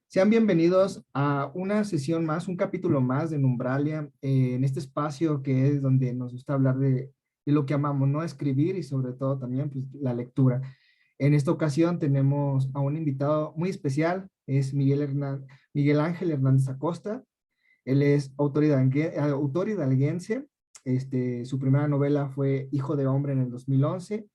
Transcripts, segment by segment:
Sean bienvenidos a una sesión más, un capítulo más de Numbralia, en este espacio que es donde nos gusta hablar de lo que amamos, ¿no? Escribir y sobre todo también pues, la lectura. En esta ocasión tenemos a un invitado muy especial, es Miguel Ángel Hernández Acosta. Él es autor hidalguense. Su primera novela fue Hijo de Hombre en el 2011.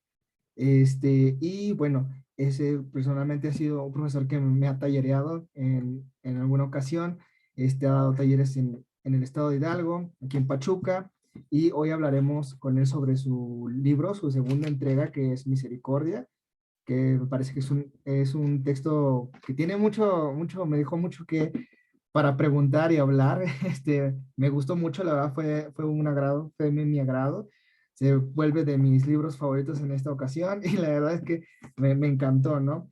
Y bueno, ese personalmente ha sido un profesor que me ha tallereado en alguna ocasión. Ha dado talleres en el estado de Hidalgo, aquí en Pachuca, y hoy hablaremos con él sobre su libro, su segunda entrega, que es Misericordia, que me parece que es un texto que tiene me dijo mucho que para preguntar y hablar. Me gustó mucho, la verdad fue un agrado, fue mi agrado. Se vuelve de mis libros favoritos en esta ocasión y la verdad es que me encantó, ¿no?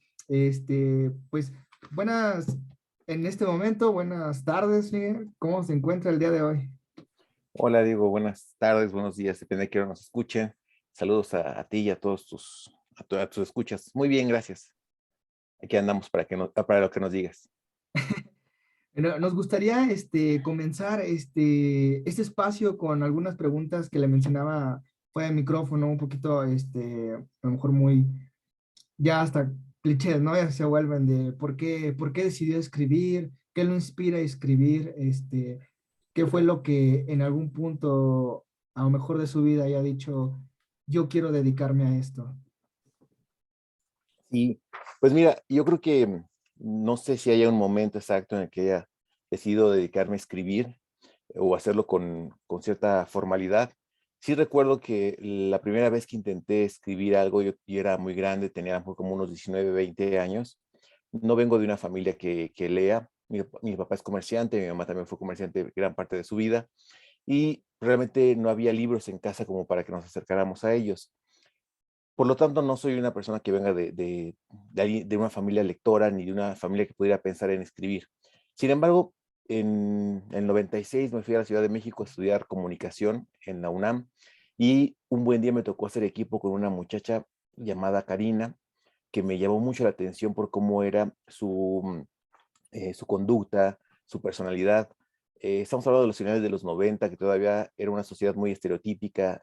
Pues buenas, en este momento, buenas tardes, Miguel. ¿Cómo se encuentra el día de hoy? Hola, Diego, buenas tardes, buenos días, depende de qué hora nos escuchen. Saludos a ti y a todos a tus escuchas. Muy bien, gracias. Aquí andamos para lo que nos digas. Bueno, nos gustaría comenzar este espacio con algunas preguntas que le mencionaba fuera de micrófono, un poquito, a lo mejor muy, ya hasta clichés, ¿no? Ya se vuelven de por qué decidió escribir, qué lo inspira a escribir, qué fue lo que en algún punto, a lo mejor de su vida, haya dicho, yo quiero dedicarme a esto. Y pues mira, yo creo que no sé si haya un momento exacto en el que haya decidido dedicarme a escribir o hacerlo con cierta formalidad. Sí recuerdo que la primera vez que intenté escribir algo, yo era muy grande, tenía como unos 19, 20 años. No vengo de una familia que lea. Mi papá es comerciante, mi mamá también fue comerciante gran parte de su vida y realmente no había libros en casa como para que nos acercáramos a ellos. Por lo tanto, no soy una persona que venga de una familia lectora ni de una familia que pudiera pensar en escribir. Sin embargo, en el 96 me fui a la Ciudad de México a estudiar comunicación en la UNAM y un buen día me tocó hacer equipo con una muchacha llamada Karina, que me llamó mucho la atención por cómo era su conducta, su personalidad. Estamos hablando de los finales de los 90, que todavía era una sociedad muy estereotípica,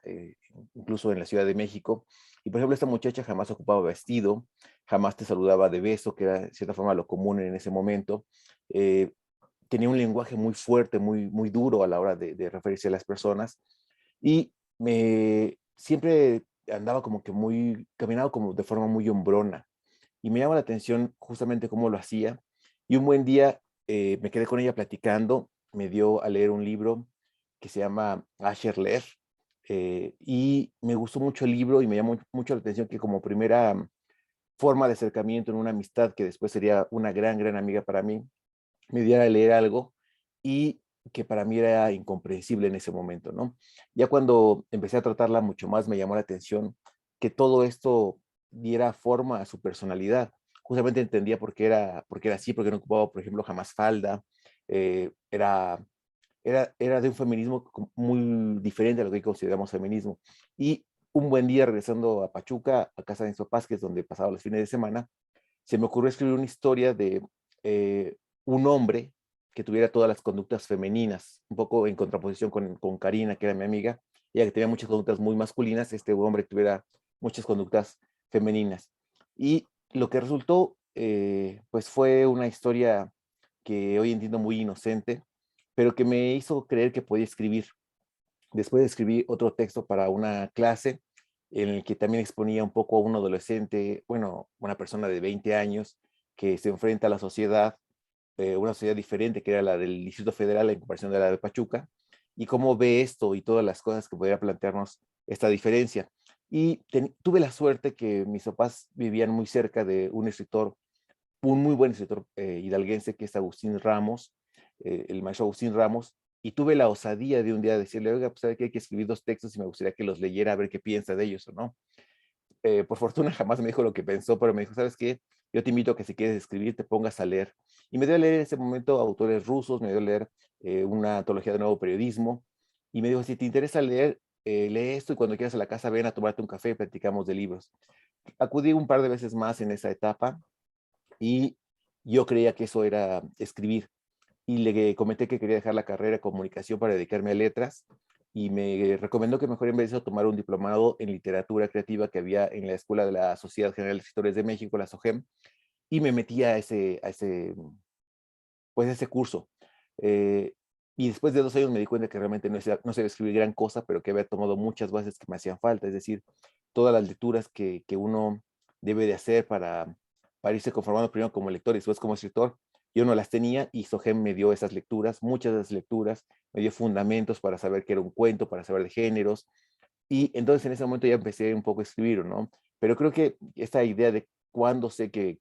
incluso en la Ciudad de México. Y por ejemplo, esta muchacha jamás ocupaba vestido, jamás te saludaba de beso, que era de cierta forma lo común en ese momento. Eh, Tenía un lenguaje muy fuerte, muy duro a la hora de referirse a las personas. Y siempre andaba como que caminaba como de forma muy hombrona. Y me llama la atención justamente cómo lo hacía. Y un buen día me quedé con ella platicando, me dio a leer un libro que se llama Asher Leer, y me gustó mucho el libro y me llamó mucho la atención que como primera forma de acercamiento en una amistad que después sería una gran amiga para mí, me diera a leer algo y que para mí era incomprensible en ese momento, ¿no? Ya cuando empecé a tratarla mucho más, me llamó la atención que todo esto diera forma a su personalidad. Justamente entendía por qué era así, porque no ocupaba, por ejemplo, jamás falda. eh, era, era de un feminismo muy diferente a lo que hoy consideramos feminismo. Y un buen día, regresando a Pachuca, a casa de mis papás, que es donde pasaba los fines de semana, se me ocurrió escribir una historia de eh, un hombre que tuviera todas las conductas femeninas, un poco en contraposición con Karina, que era mi amiga, ella que tenía muchas conductas muy masculinas, este hombre que tuviera muchas conductas femeninas. Y lo que resultó, pues fue una historia que hoy entiendo muy inocente, pero que me hizo creer que podía escribir. Después escribí otro texto para una clase en el que también exponía un poco a un adolescente, bueno, una persona de 20 años que se enfrenta a la sociedad, una sociedad diferente que era la del Distrito Federal en comparación de la de Pachuca, y cómo ve esto y todas las cosas que podría plantearnos esta diferencia. Y tuve la suerte que mis papás vivían muy cerca de un escritor, un muy buen escritor hidalguense, que es Agustín Ramos, el maestro Agustín Ramos, y tuve la osadía de un día decirle, oiga, pues sabe que hay que escribir dos textos y me gustaría que los leyera a ver qué piensa de ellos o no. Por fortuna jamás me dijo lo que pensó, pero me dijo, ¿sabes qué? Yo te invito a que si quieres escribir te pongas a leer. Y me dio a leer en ese momento autores rusos, me dio a leer una antología de nuevo periodismo, y me dijo, si te interesa leer, lee esto y cuando quieras a la casa ven a tomarte un café y platicamos de libros. Acudí un par de veces más en esa etapa y yo creía que eso era escribir y le comenté que quería dejar la carrera de comunicación para dedicarme a letras y me recomendó que mejor en vez de eso tomara un diplomado en literatura creativa que había en la Escuela de la Sociedad General de Escritores de México, la SOGEM, y me metí pues, a ese curso. Eh, y después de 2 años me di cuenta que realmente no sabía escribir gran cosa, pero que había tomado muchas bases que me hacían falta, es decir, todas las lecturas que uno debe de hacer para irse conformando primero como lector y después como escritor. Yo no las tenía y Sogem me dio esas lecturas, muchas de esas lecturas, me dio fundamentos para saber qué era un cuento, para saber de géneros. Y entonces en ese momento ya empecé un poco a escribir, ¿no? Pero creo que esta idea de cuándo sé que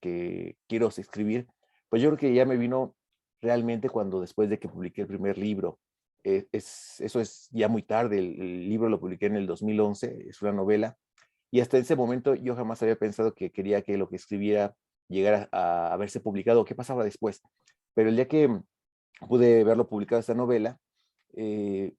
quiero escribir, pues yo creo que ya me vino realmente cuando después de que publiqué el primer libro. Eso es ya muy tarde, el libro lo publiqué en el 2011, es una novela, y hasta ese momento yo jamás había pensado que quería que lo que escribiera llegara a verse publicado, qué pasaba después. Pero el día que pude verlo publicado esta novela, eh,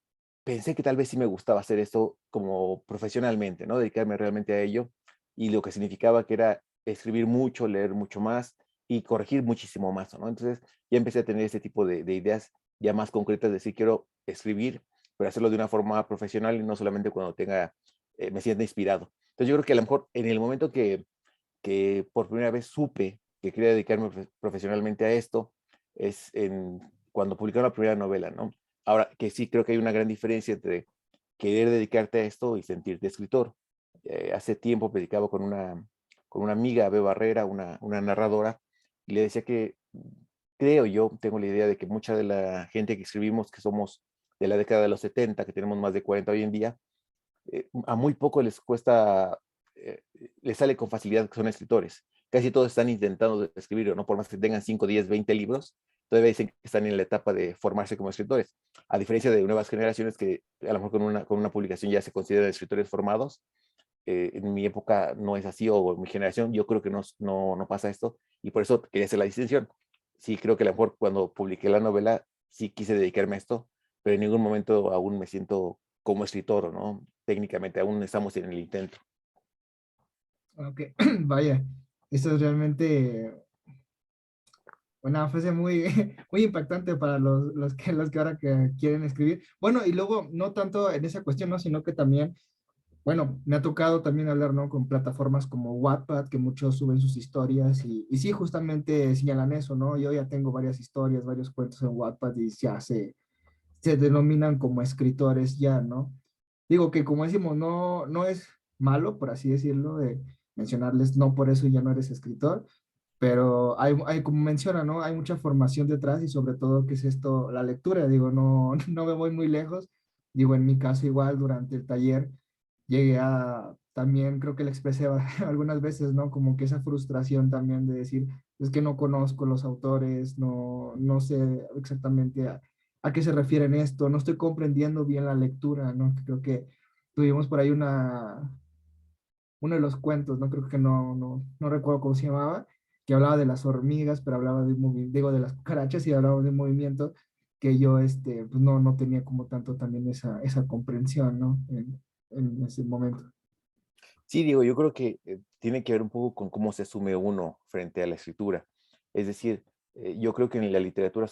pensé que tal vez sí me gustaba hacer esto como profesionalmente, ¿no? Dedicarme realmente a ello, y lo que significaba que era escribir mucho, leer mucho más y corregir muchísimo más, ¿no? Entonces ya empecé a tener ese tipo de ideas ya más concretas de decir, quiero escribir, pero hacerlo de una forma profesional y no solamente cuando me sienta inspirado. Entonces yo creo que a lo mejor en el momento que por primera vez supe que quería dedicarme profesionalmente a esto, es cuando publicaron la primera novela, ¿no? Ahora, que sí creo que hay una gran diferencia entre querer dedicarte a esto y sentirte escritor. Hace tiempo predicaba con una amiga, Bea Barrera, una narradora, y le decía que creo yo, tengo la idea de que mucha de la gente que escribimos, que somos de la década de los 70, que tenemos más de 40 hoy en día, a muy poco les cuesta, eh, les sale con facilidad que son escritores. Casi todos están intentando escribir, ¿no? Por más que tengan 5, 10, 20 libros, todavía dicen que están en la etapa de formarse como escritores. A diferencia de nuevas generaciones que a lo mejor con una publicación ya se consideran escritores formados. En mi época no es así, o en mi generación yo creo que no pasa esto, y por eso quería hacer la distinción. Sí, creo que a lo mejor cuando publiqué la novela sí quise dedicarme a esto, pero en ningún momento aún me siento como escritor, ¿no? Técnicamente aún estamos en el intento. Ok, vaya, esto es realmente una frase muy, muy impactante para los que ahora que quieren escribir. Bueno, y luego, no tanto en esa cuestión, ¿no? Sino que también, bueno, me ha tocado también hablar, ¿no? Con plataformas como Wattpad, que muchos suben sus historias y sí, justamente señalan eso, ¿no? Yo ya tengo varias historias, varios cuentos en Wattpad y ya se denominan como escritores ya, ¿no? Digo que como decimos, no es malo, por así decirlo, de mencionarles, no por eso ya no eres escritor, pero como menciona, ¿no? Hay mucha formación detrás y sobre todo, ¿qué es esto? La lectura, digo, no, no me voy muy lejos. Digo, en mi caso igual, durante el taller, llegué a, también creo que le expresé algunas veces, ¿no? Como que esa frustración también de decir, es que no conozco los autores, no sé exactamente a qué se refieren esto, no estoy comprendiendo bien la lectura, ¿no? Creo que tuvimos por ahí uno de los cuentos, no creo que no recuerdo cómo se llamaba, que hablaba de las hormigas, pero hablaba de un movimiento, digo, de las cucarachas y hablaba de un movimiento que yo, pues no tenía como tanto también esa comprensión, ¿no? En ese momento. Sí, digo, yo creo que tiene que ver un poco con cómo se asume uno frente a la escritura. Es decir, yo creo que en la literatura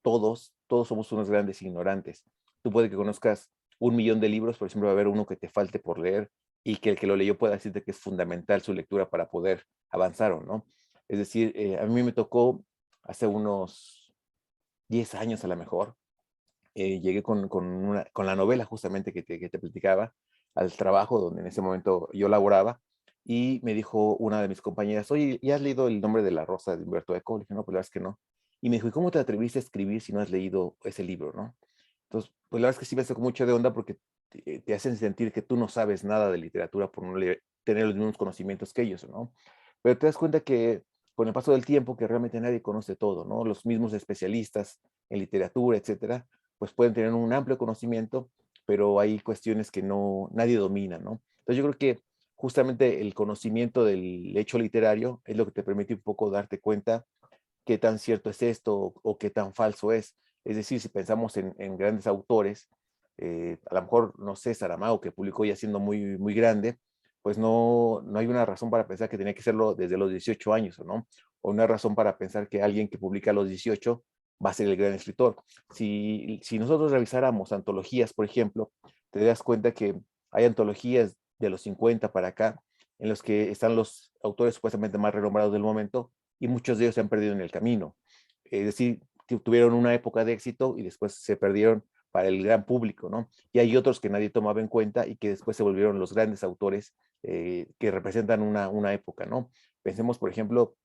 todos somos unos grandes ignorantes. Tú puede que conozcas 1 millón de libros, pero siempre va a haber uno que te falte por leer y que el que lo leyó pueda decirte que es fundamental su lectura para poder avanzar o no. Es decir, a mí me tocó hace unos 10 años a lo mejor, llegué con la novela justamente que te platicaba al trabajo donde en ese momento yo laboraba, y me dijo una de mis compañeras, oye, ¿ya has leído El nombre de la rosa de Humberto Eco? Le dije, no, pues la verdad es que no. Y me dijo, ¿y cómo te atreviste a escribir si no has leído ese libro, no? Entonces, pues la verdad es que sí me sacó mucho de onda porque te hacen sentir que tú no sabes nada de literatura por no tener los mismos conocimientos que ellos, ¿no? Pero te das cuenta que con el paso del tiempo que realmente nadie conoce todo, ¿no? Los mismos especialistas en literatura, etcétera, pues pueden tener un amplio conocimiento, pero hay cuestiones que nadie domina, ¿no? Entonces yo creo que justamente el conocimiento del hecho literario es lo que te permite un poco darte cuenta qué tan cierto es esto o qué tan falso es. Es decir, si pensamos en grandes autores, a lo mejor, no sé, Saramago, que publicó ya siendo muy grande, pues no hay una razón para pensar que tenía que serlo desde los 18 años, ¿no? o una razón para pensar que alguien que publica a los 18 va a ser el gran escritor. Si nosotros revisáramos antologías, por ejemplo, te das cuenta que hay antologías de los 50 para acá, en los que están los autores supuestamente más renombrados del momento, y muchos de ellos se han perdido en el camino. Es decir, que tuvieron una época de éxito y después se perdieron para el gran público, ¿no? Y hay otros que nadie tomaba en cuenta y que después se volvieron los grandes autores que representan una época, ¿no? Pensemos, por ejemplo,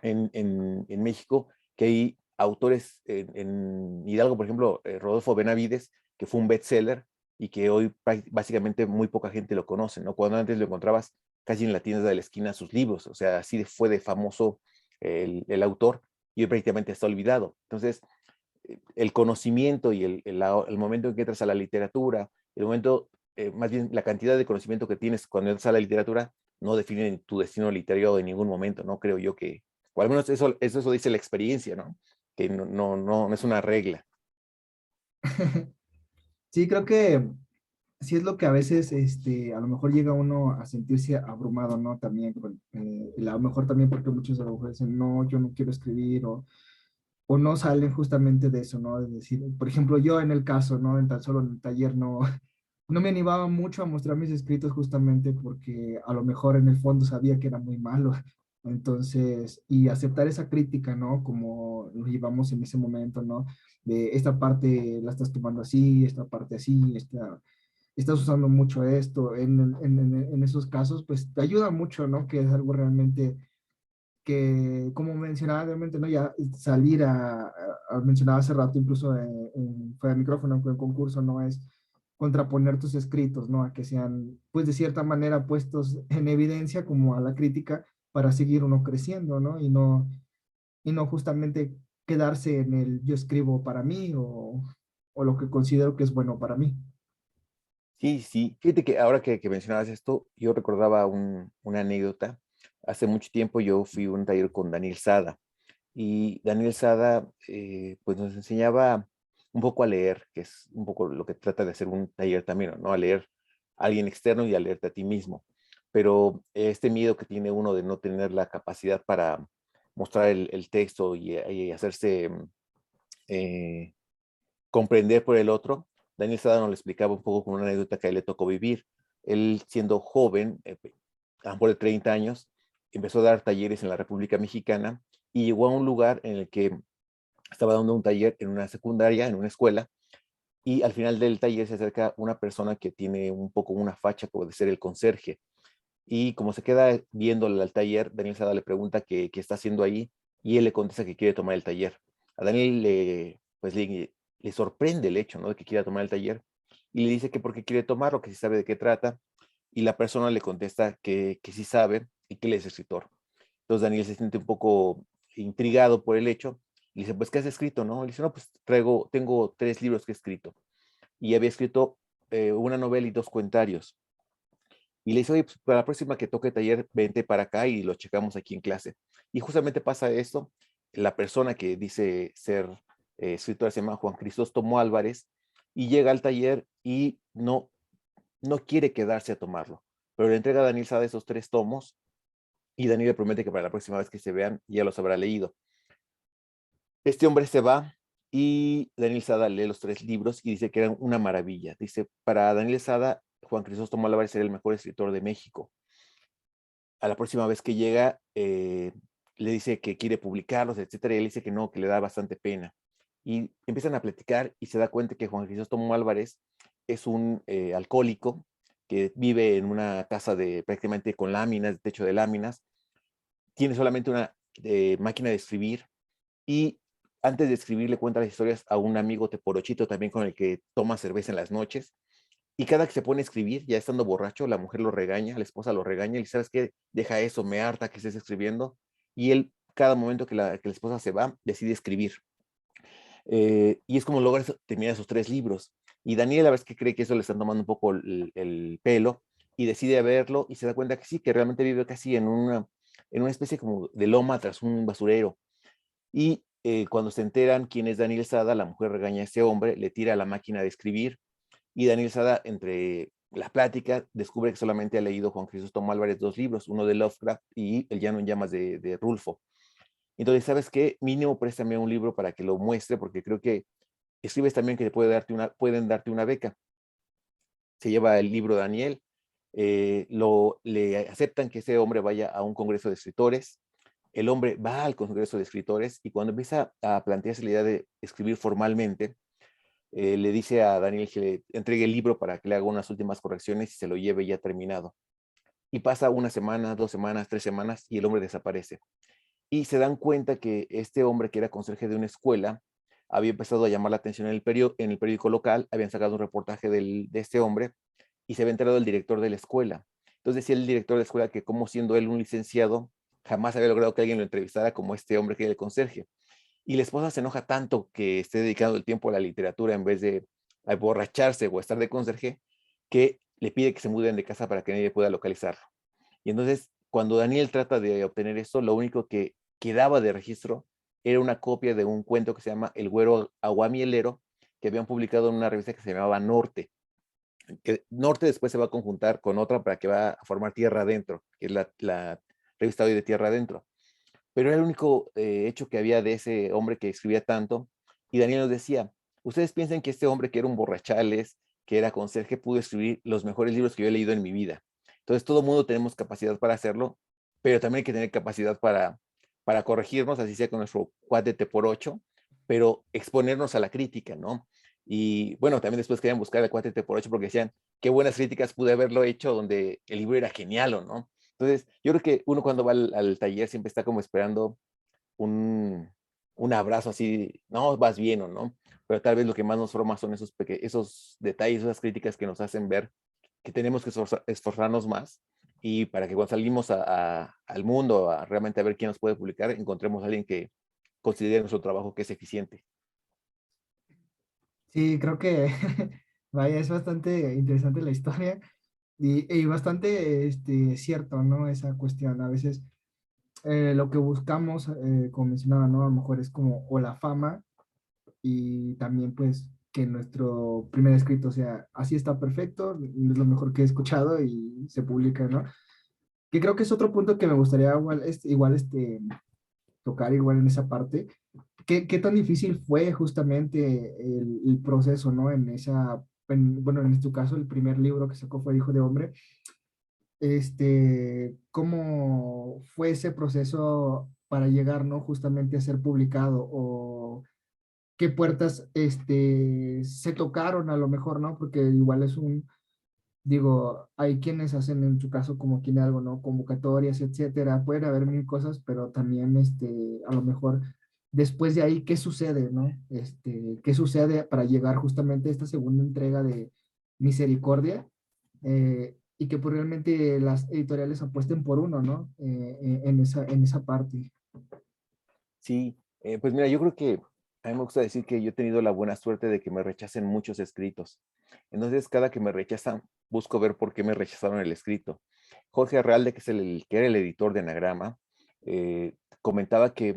en México, que hay autores en Hidalgo, por ejemplo, Rodolfo Benavides, que fue un bestseller y que hoy básicamente muy poca gente lo conoce, ¿no? Cuando antes lo encontrabas casi en la tienda de la esquina sus libros, o sea, así fue de famoso el autor y hoy prácticamente está olvidado. Entonces, el conocimiento y el momento en que entras a la literatura, el momento, más bien la cantidad de conocimiento que tienes cuando entras a la literatura, no definen tu destino literario en ningún momento, ¿no? Creo yo que, o al menos eso dice la experiencia, ¿no? Que no es una regla. Sí, creo que sí es lo que a veces, a lo mejor llega uno a sentirse abrumado, ¿no? También, a lo mejor también porque muchos a lo mejor dicen, no, yo no quiero escribir, o no salen justamente de eso, ¿no? Es decir, por ejemplo, yo en el caso, ¿no? En tan solo en el taller no, no me animaba mucho a mostrar mis escritos justamente porque a lo mejor en el fondo sabía que era muy malo. Entonces, y aceptar esa crítica, ¿no? Como lo llevamos en ese momento, ¿no? De esta parte la estás tomando así, esta parte así, estás usando mucho esto. En esos casos, pues te ayuda mucho, ¿no? Que es algo realmente que, como mencionaba anteriormente, ¿no? Ya salir mencionaba hace rato, incluso fuera de micrófono, en el concurso, ¿no? Es contraponer tus escritos, ¿no? A que sean, pues, de cierta manera puestos en evidencia como a la crítica para seguir uno creciendo, ¿no? Y no justamente quedarse en el yo escribo para mí o lo que considero que es bueno para mí. Sí, sí. Fíjate que ahora que mencionabas esto, yo recordaba una anécdota. Hace mucho tiempo yo fui a un taller con Daniel Sada y Daniel Sada pues nos enseñaba un poco a leer, que es un poco lo que trata de hacer un taller también, ¿no? A leer a alguien externo y a leerte a ti mismo. Pero este miedo que tiene uno de no tener la capacidad para mostrar el texto y hacerse eh, comprender por el otro, Daniel Sada nos lo explicaba un poco con una anécdota que a él le tocó vivir. Él siendo joven, a lo mejor de 30 años, empezó a dar talleres en la República Mexicana y llegó a un lugar en el que estaba dando un taller en una secundaria, en una escuela, y al final del taller se acerca una persona que tiene un poco una facha como de ser el conserje. Y como se queda viéndole al taller, Daniel Sada le pregunta qué está haciendo ahí y él le contesta que quiere tomar el taller. A Daniel le sorprende el hecho, ¿no? De que quiera tomar el taller y le dice que por qué quiere tomarlo, que si sabe de qué trata. Y la persona le contesta que sí sabe y que él es escritor. Entonces Daniel se siente un poco intrigado por el hecho y le dice, pues, ¿qué has escrito, no? Le dice, no, pues tengo 3 libros que he escrito. Y había escrito una novela y 2 cuentarios. Y le dice, oye, pues para la próxima que toque taller, vente para acá y lo checamos aquí en clase. Y justamente pasa esto, la persona que dice ser escritora se llama Juan Crisóstomo Álvarez y llega al taller y no quiere quedarse a tomarlo, pero le entrega a Daniel Sada esos 3 tomos y Daniel le promete que para la próxima vez que se vean ya los habrá leído. Este hombre se va y Daniel Sada lee los 3 libros y dice que eran una maravilla. Dice, para Daniel Sada, Juan Crisóstomo Álvarez era el mejor escritor de México. A la próxima vez que llega, le dice que quiere publicarlos, etcétera, y él dice que no, que le da bastante pena. Y empiezan a platicar y se da cuenta que Juan Crisóstomo Álvarez es un alcohólico que vive en una casa de prácticamente con láminas, de techo de láminas, tiene solamente una máquina de escribir y antes de escribir le cuenta las historias a un amigo teporochito también con el que toma cerveza en las noches y cada que se pone a escribir, ya estando borracho, la mujer lo regaña, la esposa lo regaña, y dice, ¿sabes qué? Deja eso, me harta que estés escribiendo. Y él, cada momento que la esposa se va, decide escribir. Y es como logra terminar esos 3 libros. Y Daniel, la verdad es que cree que eso le están tomando un poco el pelo, y decide verlo, y se da cuenta que sí, que realmente vive casi en una especie como de loma tras un basurero. Y cuando se enteran quién es Daniel Sada, la mujer regaña a ese hombre, le tira la máquina de escribir, y Daniel Sada, entre las pláticas, descubre que solamente ha leído Juan Crisóstomo Álvarez 2 libros, uno de Lovecraft y El llano en llamas de Rulfo. Entonces, ¿sabes qué? Mínimo préstame un libro para que lo muestre, porque creo que escribes también que pueden darte una beca. Se lleva el libro Daniel, le aceptan que ese hombre vaya a un congreso de escritores. El hombre va al congreso de escritores y cuando empieza a plantearse la idea de escribir formalmente, le dice a Daniel que le entregue el libro para que le haga unas últimas correcciones y se lo lleve ya terminado. Y pasa una semana, 2 semanas, 3 semanas y el hombre desaparece. Y se dan cuenta que este hombre, que era conserje de una escuela, había empezado a llamar la atención en el periódico local, habían sacado un reportaje de este hombre y se había enterado el director de la escuela. Entonces decía el director de la escuela que, como siendo él un licenciado, jamás había logrado que alguien lo entrevistara como este hombre que era el conserje. Y la esposa se enoja tanto que esté dedicando el tiempo a la literatura en vez de a emborracharse o a estar de conserje, que le pide que se muden de casa para que nadie pueda localizarlo. Y entonces, cuando Daniel trata de obtener esto, lo único que quedaba de registro era una copia de un cuento que se llama El Güero Aguamielero, que habían publicado en una revista que se llamaba Norte. Que Norte después se va a conjuntar con otra para que va a formar Tierra Adentro, que es la revista hoy de Tierra Adentro. Pero era el único hecho que había de ese hombre que escribía tanto. Y Daniel nos decía, ustedes piensan que este hombre que era un borrachales, que era conserje, pudo escribir los mejores libros que yo he leído en mi vida. Entonces todo el mundo tenemos capacidad para hacerlo, pero también hay que tener capacidad para corregirnos, así sea con nuestro cuate T por 8, pero exponernos a la crítica, ¿no? Y bueno, también después querían buscar el cuate T por 8 porque decían, qué buenas críticas pude haberlo hecho donde el libro era genial, ¿o no? Entonces, yo creo que uno cuando va al taller siempre está como esperando un, un abrazo así, no, vas bien o no, pero tal vez lo que más nos forma son esos detalles, esas críticas que nos hacen ver que tenemos que esforzarnos más y para que cuando salimos al mundo realmente a ver quién nos puede publicar, encontremos a alguien que considere nuestro trabajo que es eficiente. Sí, creo que, vaya, es bastante interesante la historia y bastante cierto, ¿no? Esa cuestión. A veces lo que buscamos, como mencionaba, ¿no? A lo mejor es como o la fama y también pues que nuestro primer escrito sea así está perfecto, es lo mejor que he escuchado y se publica, ¿no? Que creo que es otro punto que me gustaría tocar igual en esa parte. ¿Qué tan difícil fue justamente el proceso, ¿no? Bueno, en tu caso, el primer libro que sacó fue Hijo de Hombre. ¿Cómo fue ese proceso para llegar, ¿no? Justamente a ser publicado o qué puertas, se tocaron a lo mejor, ¿no? Porque igual digo, hay quienes hacen en su caso como tiene algo, ¿no? Convocatorias, etcétera. Pueden haber mil cosas, pero también, a lo mejor después de ahí, ¿qué sucede, no? ¿Qué sucede para llegar justamente a esta segunda entrega de Misericordia? Y que pues realmente las editoriales apuesten por uno, ¿no? En esa parte. Sí, pues mira, yo creo que a mí me gusta decir que yo he tenido la buena suerte de que me rechacen muchos escritos. Entonces, cada que me rechazan, busco ver por qué me rechazaron el escrito. Jorge Arralde, que es que era el editor de Anagrama, comentaba que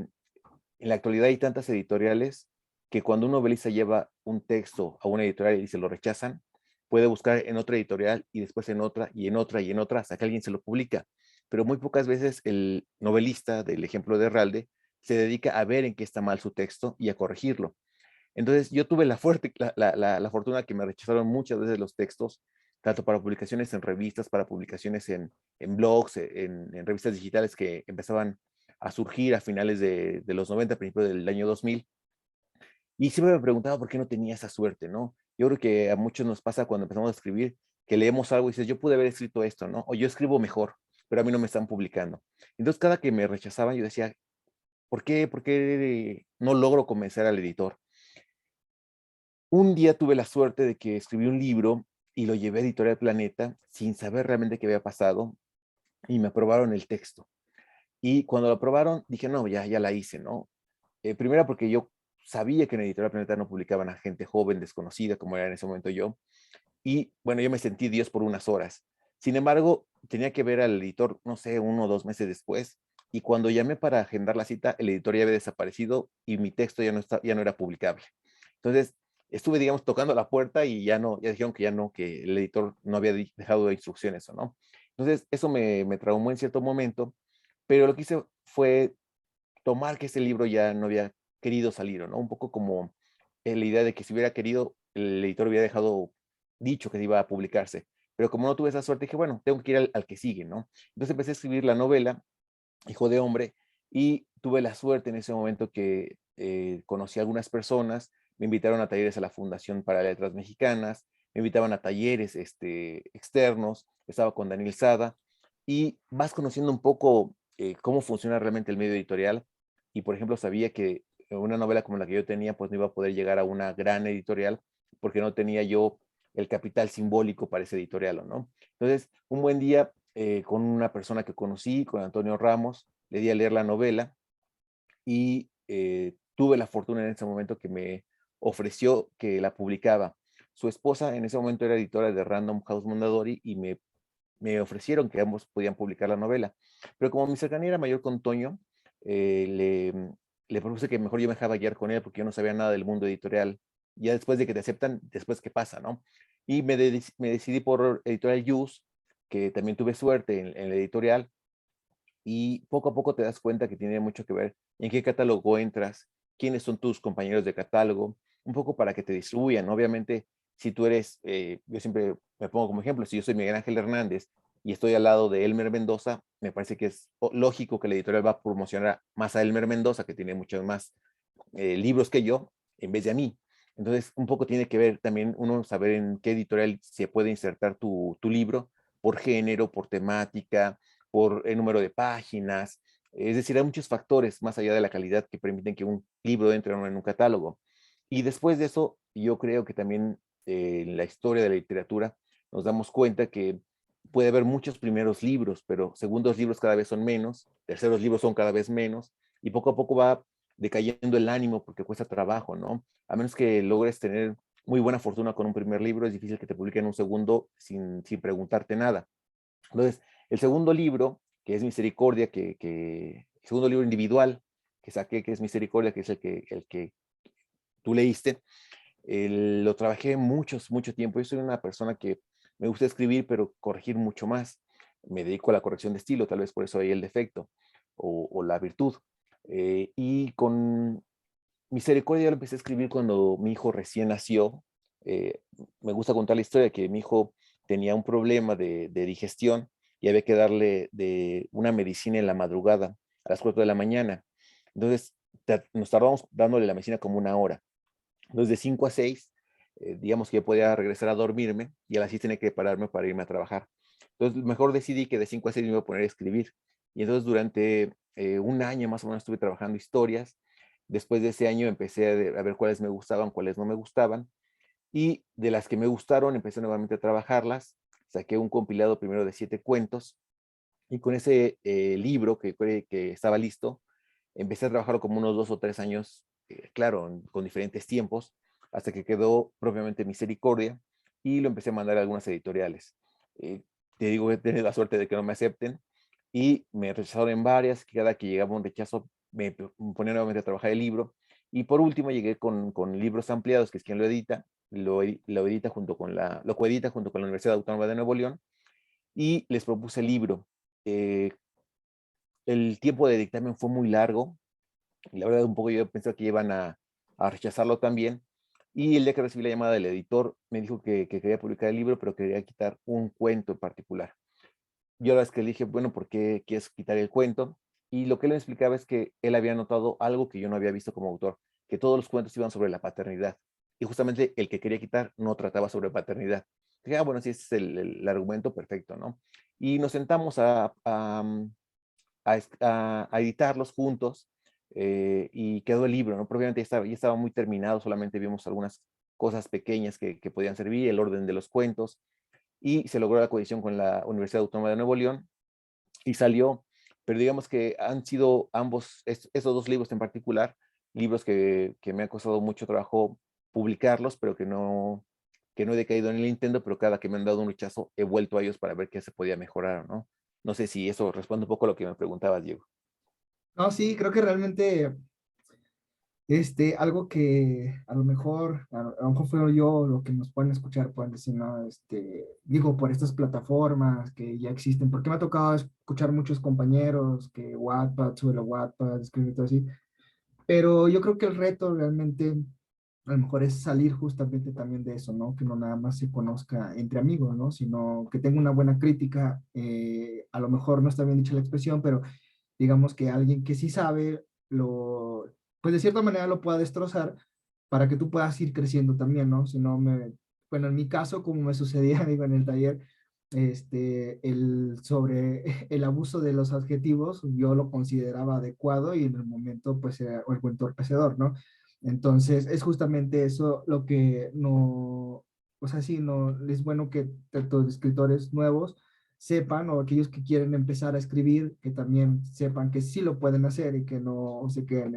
en la actualidad hay tantas editoriales que cuando un novelista lleva un texto a una editorial y se lo rechazan, puede buscar en otra editorial y después en otra y en otra y en otra hasta que alguien se lo publica. Pero muy pocas veces el novelista del ejemplo de Arralde se dedica a ver en qué está mal su texto y a corregirlo. Entonces yo tuve la fortuna que me rechazaron muchas veces los textos, tanto para publicaciones en revistas, para publicaciones en blogs, en revistas digitales que empezaban a surgir a finales de los 90, principios del año 2000. Y siempre me preguntaba por qué no tenía esa suerte, ¿no? Yo creo que a muchos nos pasa cuando empezamos a escribir, que leemos algo y dices, yo pude haber escrito esto, ¿no? O yo escribo mejor, pero a mí no me están publicando. Entonces, cada que me rechazaban, yo decía, ¿por qué no logro convencer al editor? Un día tuve la suerte de que escribí un libro y lo llevé a Editorial Planeta sin saber realmente qué había pasado y me aprobaron el texto. Y cuando lo aprobaron, dije, no, ya la hice, ¿no? Primero porque yo sabía que en Editorial Planeta no publicaban a gente joven, desconocida, como era en ese momento yo. Y bueno, yo me sentí Dios por unas horas. Sin embargo, tenía que ver al editor, no sé, 1 o 2 meses después. Y cuando llamé para agendar la cita, el editor ya había desaparecido y mi texto ya no era publicable. Entonces, estuve, digamos, tocando la puerta y ya dijeron que ya no, que el editor no había dejado de instrucciones o no. Entonces, eso me traumó en cierto momento, pero lo que hice fue tomar que ese libro ya no había querido salir, ¿no? Un poco como la idea de que si hubiera querido, el editor hubiera dejado dicho que iba a publicarse. Pero como no tuve esa suerte, dije, bueno, tengo que ir al que sigue, ¿no? Entonces empecé a escribir la novela, Hijo de Hombre, y tuve la suerte en ese momento que conocí a algunas personas, me invitaron a talleres a la Fundación para Letras Mexicanas, me invitaban a talleres externos, estaba con Daniel Sada, y vas conociendo un poco cómo funciona realmente el medio editorial, y por ejemplo sabía que una novela como la que yo tenía, pues no iba a poder llegar a una gran editorial, porque no tenía yo el capital simbólico para ese editorial, ¿no? Entonces, un buen día, con una persona que conocí, con Antonio Ramos, le di a leer la novela y tuve la fortuna en ese momento que me ofreció que la publicaba. Su esposa en ese momento era editora de Random House Mondadori y me ofrecieron que ambos podían publicar la novela. Pero como mi cercanía era mayor con Toño, le propuse que mejor yo me dejaba guiar con él porque yo no sabía nada del mundo editorial. Ya después de que te aceptan, después qué pasa, ¿no? Y me decidí por Editorial Yus, que también tuve suerte en la editorial, y poco a poco te das cuenta que tiene mucho que ver en qué catálogo entras, quiénes son tus compañeros de catálogo, un poco para que te distribuyan. Obviamente, si tú eres, yo siempre me pongo como ejemplo, si yo soy Miguel Ángel Hernández y estoy al lado de Elmer Mendoza, me parece que es lógico que la editorial va a promocionar más a Elmer Mendoza, que tiene muchos más libros que yo, en vez de a mí. Entonces, un poco tiene que ver también uno saber en qué editorial se puede insertar tu libro, por género, por temática, por el número de páginas. Es decir, hay muchos factores más allá de la calidad que permiten que un libro entre en un catálogo. Y después de eso, yo creo que también en la historia de la literatura nos damos cuenta que puede haber muchos primeros libros, pero segundos libros cada vez son menos, terceros libros son cada vez menos, y poco a poco va decayendo el ánimo porque cuesta trabajo, ¿no? A menos que logres tener muy buena fortuna con un primer libro, es difícil que te publiquen un segundo sin preguntarte nada. Entonces, el segundo libro, que es Misericordia, el segundo libro individual que saqué, que es Misericordia, que es el que tú leíste, lo trabajé mucho tiempo. Yo soy una persona que me gusta escribir, pero corregir mucho más. Me dedico a la corrección de estilo, tal vez por eso hay el defecto o la virtud. Y con Misericordia lo empecé a escribir cuando mi hijo recién nació. Eh, Me gusta contar la historia que mi hijo tenía un problema de digestión y había que darle de una medicina en la madrugada, a las 4 de la mañana. Entonces, nos tardamos dándole la medicina como una hora. Entonces, de 5 a 6, digamos que yo podía regresar a dormirme y a las 6 tenía que pararme para irme a trabajar. Entonces, mejor decidí que de 5 a 6 me iba a poner a escribir. Y entonces, durante un año más o menos estuve trabajando historias. Después de ese año empecé a ver cuáles me gustaban, cuáles no me gustaban. Y de las que me gustaron, empecé nuevamente a trabajarlas. Saqué un compilado primero de 7 cuentos. Y con ese libro que estaba listo, empecé a trabajar como unos 2 o 3 años, claro, con diferentes tiempos, hasta que quedó propiamente Misericordia y lo empecé a mandar a algunas editoriales. Eh, Te digo que he tenido la suerte de que no me acepten y me rechazaron en varias, que cada que llegaba un rechazo me ponía nuevamente a trabajar el libro. Y por último llegué con Libros Ampliados, que es quien lo edita, lo edita junto con lo coedita junto con la Universidad Autónoma de Nuevo León, y les propuse el libro. Eh, el tiempo de dictamen fue muy largo, la verdad un poco yo pensé que iban a rechazarlo también, y el día que recibí la llamada del editor me dijo que quería publicar el libro, pero quería quitar un cuento en particular. Yo la verdad es que le dije, bueno, ¿por qué quieres quitar el cuento? Y lo que él me explicaba es que él había notado algo que yo no había visto como autor, que todos los cuentos iban sobre la paternidad, y justamente el que quería quitar no trataba sobre paternidad. Dije, bueno, sí, ese es el argumento perfecto, ¿no? Y nos sentamos a editarlos juntos, y quedó el libro, ¿no? Probablemente ya estaba muy terminado, solamente vimos algunas cosas pequeñas que podían servir, el orden de los cuentos, y se logró la coedición con la Universidad Autónoma de Nuevo León y salió, pero digamos que han sido ambos, estos dos libros en particular, libros que me ha costado mucho trabajo publicarlos, pero que no he decaído en el intento, pero cada que me han dado un rechazo he vuelto a ellos para ver qué se podía mejorar, ¿no? No sé si eso responde un poco a lo que me preguntabas, Diego. No, sí, creo que realmente Algo que a lo mejor fue yo lo que nos pueden escuchar, pueden decir, no, digo, por estas plataformas que ya existen, porque me ha tocado escuchar muchos compañeros que Wattpad, sube a Wattpad, escribe todo así, pero yo creo que el reto realmente a lo mejor es salir justamente también de eso, ¿no? Que no nada más se conozca entre amigos, ¿no? Sino que tenga una buena crítica, a lo mejor no está bien dicha la expresión, pero digamos que alguien que sí sabe, pues de cierta manera lo pueda destrozar para que tú puedas ir creciendo también, ¿no? Si no bueno, en mi caso, como me sucedía, digo, en el taller, sobre el abuso de los adjetivos, yo lo consideraba adecuado y en el momento, pues, era algo entorpecedor, ¿no? Entonces, es justamente eso lo que no, o sea, sí, no, es bueno que tanto escritores nuevos sepan, o aquellos que quieren empezar a escribir, que también sepan que sí lo pueden hacer y que no se queden,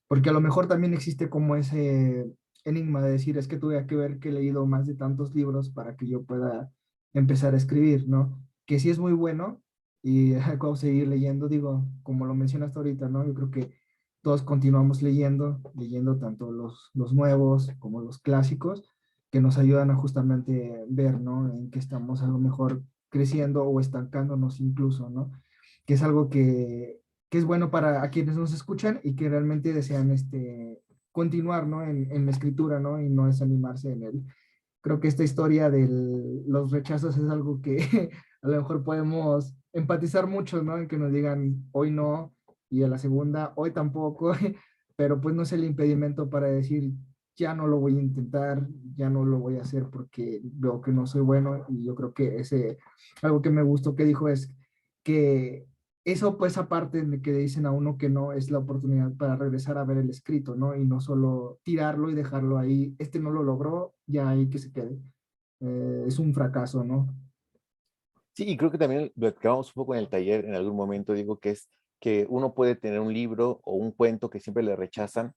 porque a lo mejor también existe como ese enigma de decir, es que tuve que ver que he leído más de tantos libros para que yo pueda empezar a escribir, ¿no? Que sí es muy bueno y cómo seguir leyendo, digo, como lo mencionaste ahorita, ¿no? Yo creo que todos continuamos leyendo tanto los nuevos como los clásicos, que nos ayudan a justamente ver, ¿no? En qué estamos a lo mejor creciendo o estancándonos incluso, ¿no? Que es algo que es bueno para a quienes nos escuchan y que realmente desean continuar, ¿no? En la escritura, ¿no? Y no desanimarse en él. Creo que esta historia de los rechazos es algo que a lo mejor podemos empatizar mucho, ¿no? En que nos digan hoy no y a la segunda hoy tampoco, pero pues no es el impedimento para decir ya no lo voy a intentar, ya no lo voy a hacer porque veo que no soy bueno. Y yo creo que algo que me gustó que dijo es que eso, pues, aparte de que dicen a uno que no, es la oportunidad para regresar a ver el escrito, ¿no? Y no solo tirarlo y dejarlo ahí, no lo logró, ya ahí que se quede. Es un fracaso, ¿no? Sí, y creo que también lo acabamos un poco en el taller en algún momento, digo que es que uno puede tener un libro o un cuento que siempre le rechazan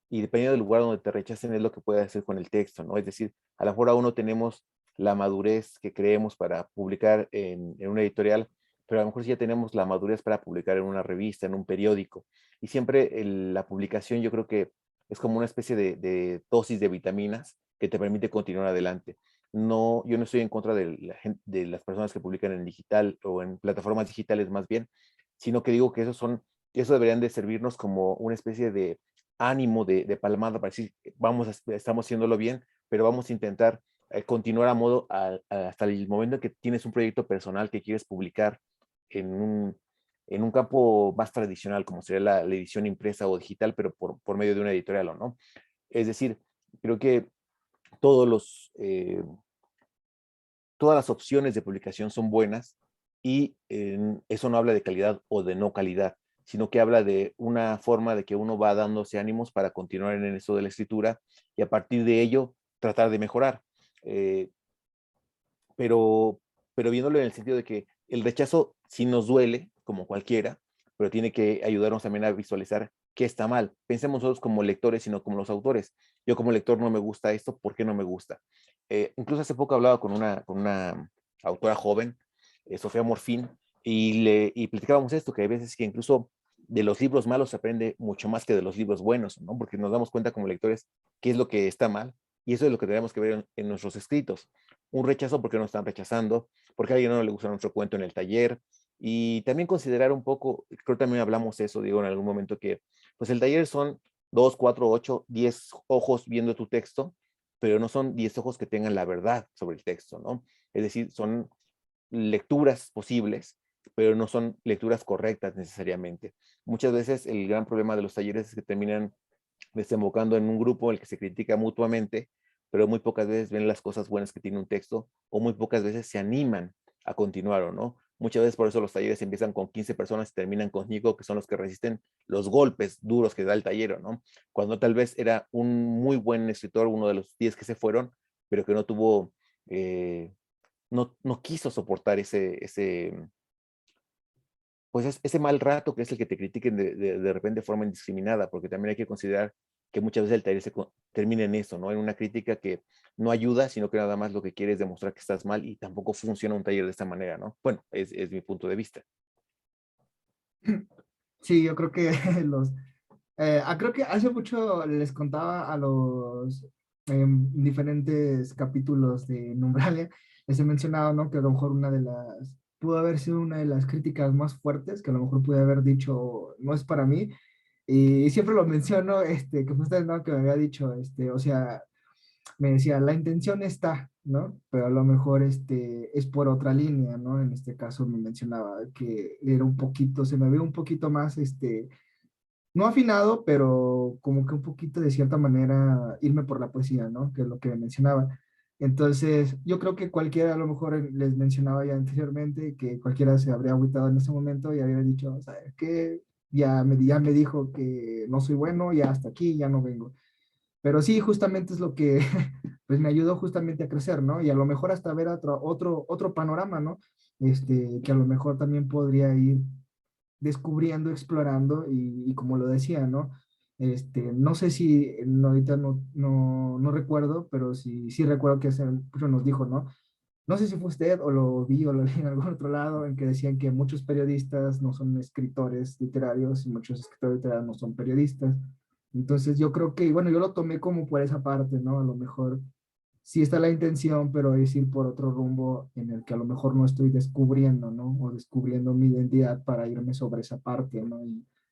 y dependiendo del lugar donde te rechacen es lo que puede hacer con el texto, ¿no? Es decir, a lo mejor aún no tenemos la madurez que creemos para publicar en una editorial, pero a lo mejor sí ya tenemos la madurez para publicar en una revista, en un periódico. Y siempre la publicación yo creo que es como una especie de dosis de vitaminas que te permite continuar adelante. No, yo no estoy en contra de, de las personas que publican en digital o en plataformas digitales más bien, sino que digo que eso deberían de servirnos como una especie de ánimo de palmada para decir, estamos haciéndolo bien, pero vamos a intentar continuar a modo hasta el momento en que tienes un proyecto personal que quieres publicar en un campo más tradicional, como sería la edición impresa o digital, pero por medio de una editorial o no. Es decir, creo que todos todas las opciones de publicación son buenas y eso no habla de calidad o de no calidad, sino que habla de una forma de que uno va dándose ánimos para continuar en eso de la escritura y a partir de ello tratar de mejorar. Eh, pero, pero viéndolo en el sentido de que el rechazo sí nos duele, como cualquiera, pero tiene que ayudarnos también a visualizar qué está mal. Pensemos nosotros como lectores, sino como los autores. Yo como lector no me gusta esto, ¿por qué no me gusta? Incluso hace poco hablaba con una autora joven, Sofía Morfín, y platicábamos esto, que hay veces que incluso de los libros malos se aprende mucho más que de los libros buenos, ¿no? Porque nos damos cuenta como lectores qué es lo que está mal, y eso es lo que tenemos que ver en nuestros escritos. Un rechazo porque nos están rechazando, porque a alguien no le gusta nuestro cuento en el taller, y también considerar un poco, creo que también hablamos eso, digo, en algún momento que, pues el taller son 2, 4, 8, 10 ojos viendo tu texto, pero no son 10 ojos que tengan la verdad sobre el texto, ¿no? Es decir, son lecturas posibles, pero no son lecturas correctas necesariamente. Muchas veces el gran problema de los talleres es que terminan desembocando en un grupo en el que se critica mutuamente, pero muy pocas veces ven las cosas buenas que tiene un texto o muy pocas veces se animan a continuar o no. Muchas veces por eso los talleres empiezan con 15 personas y terminan con 5 que son los que resisten los golpes duros que da el taller, ¿no? Cuando tal vez era un muy buen escritor, uno de los 10 que se fueron, pero que no tuvo, no quiso soportar pues ese mal rato que es el que te critiquen de repente de forma indiscriminada, porque también hay que considerar que muchas veces el taller termina en eso, ¿no? En una crítica que no ayuda, sino que nada más lo que quiere es demostrar que estás mal y tampoco funciona un taller de esta manera, ¿no? Bueno, es mi punto de vista. Sí, yo creo que los, Creo que hace mucho les contaba a los diferentes capítulos de Numbralia, les he mencionado, ¿no? Que a lo mejor pudo haber sido una de las críticas más fuertes, que a lo mejor pude haber dicho, no es para mí, y siempre lo menciono, que fue usted, ¿no? Que me había dicho, o sea, me decía, la intención está, ¿no? Pero a lo mejor es por otra línea, ¿no? En este caso me mencionaba que era un poquito, se me ve un poquito más, no afinado, pero como que un poquito de cierta manera irme por la poesía, ¿no? Que es lo que mencionaba. Entonces, yo creo que cualquiera, a lo mejor les mencionaba ya anteriormente, que cualquiera se habría agüitado en ese momento y habría dicho, ¿sabes qué? Ya me dijo que no soy bueno, ya hasta aquí, ya no vengo. Pero sí, justamente es lo que pues me ayudó justamente a crecer, ¿no? Y a lo mejor hasta ver otro panorama, ¿no? Que a lo mejor también podría ir descubriendo, explorando y como lo decía, ¿no? No sé si ahorita no recuerdo, pero sí recuerdo que hace mucho nos dijo, ¿no? No sé si fue usted o lo vi o lo leí en algún otro lado en que decían que muchos periodistas no son escritores literarios y muchos escritores literarios no son periodistas. Entonces yo creo que, bueno, yo lo tomé como por esa parte, ¿no? A lo mejor sí está la intención, pero es ir por otro rumbo en el que a lo mejor no estoy descubriendo, ¿no? O descubriendo mi identidad para irme sobre esa parte, ¿no?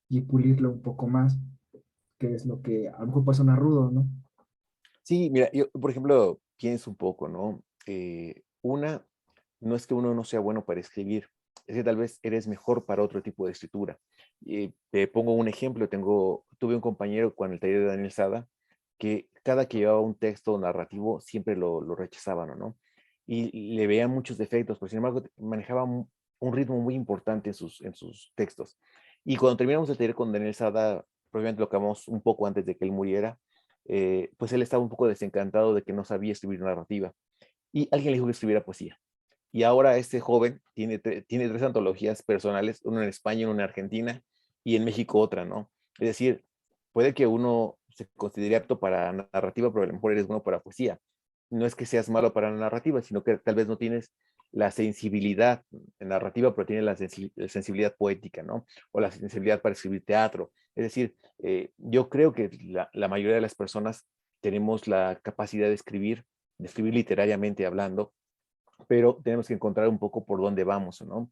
Y pulirlo un poco más, que es lo que a lo mejor puede sonar rudo, ¿no? Sí, mira, yo, por ejemplo, pienso un poco, ¿no? Una, no es que uno no sea bueno para escribir, es que tal vez eres mejor para otro tipo de escritura. Te pongo un ejemplo, tuve un compañero con el taller de Daniel Sada, que cada que llevaba un texto narrativo siempre lo rechazaban, ¿no? Y le veían muchos defectos, pero sin embargo manejaba un ritmo muy importante en sus textos. Y cuando terminamos el taller con Daniel Sada, probablemente lo acabamos un poco antes de que él muriera, pues él estaba un poco desencantado de que no sabía escribir narrativa. Y alguien le dijo que escribiera poesía. Y ahora este joven tiene tres antologías personales, una en España, una en Argentina y en México otra, ¿no? Es decir, puede que uno se considere apto para narrativa, pero a lo mejor eres bueno para poesía. No es que seas malo para la narrativa, sino que tal vez no tienes la sensibilidad narrativa, pero tienes la sensibilidad poética, ¿no? O la sensibilidad para escribir teatro. Es decir, yo creo que la mayoría de las personas tenemos la capacidad de escribir literariamente hablando, pero tenemos que encontrar un poco por dónde vamos, ¿no?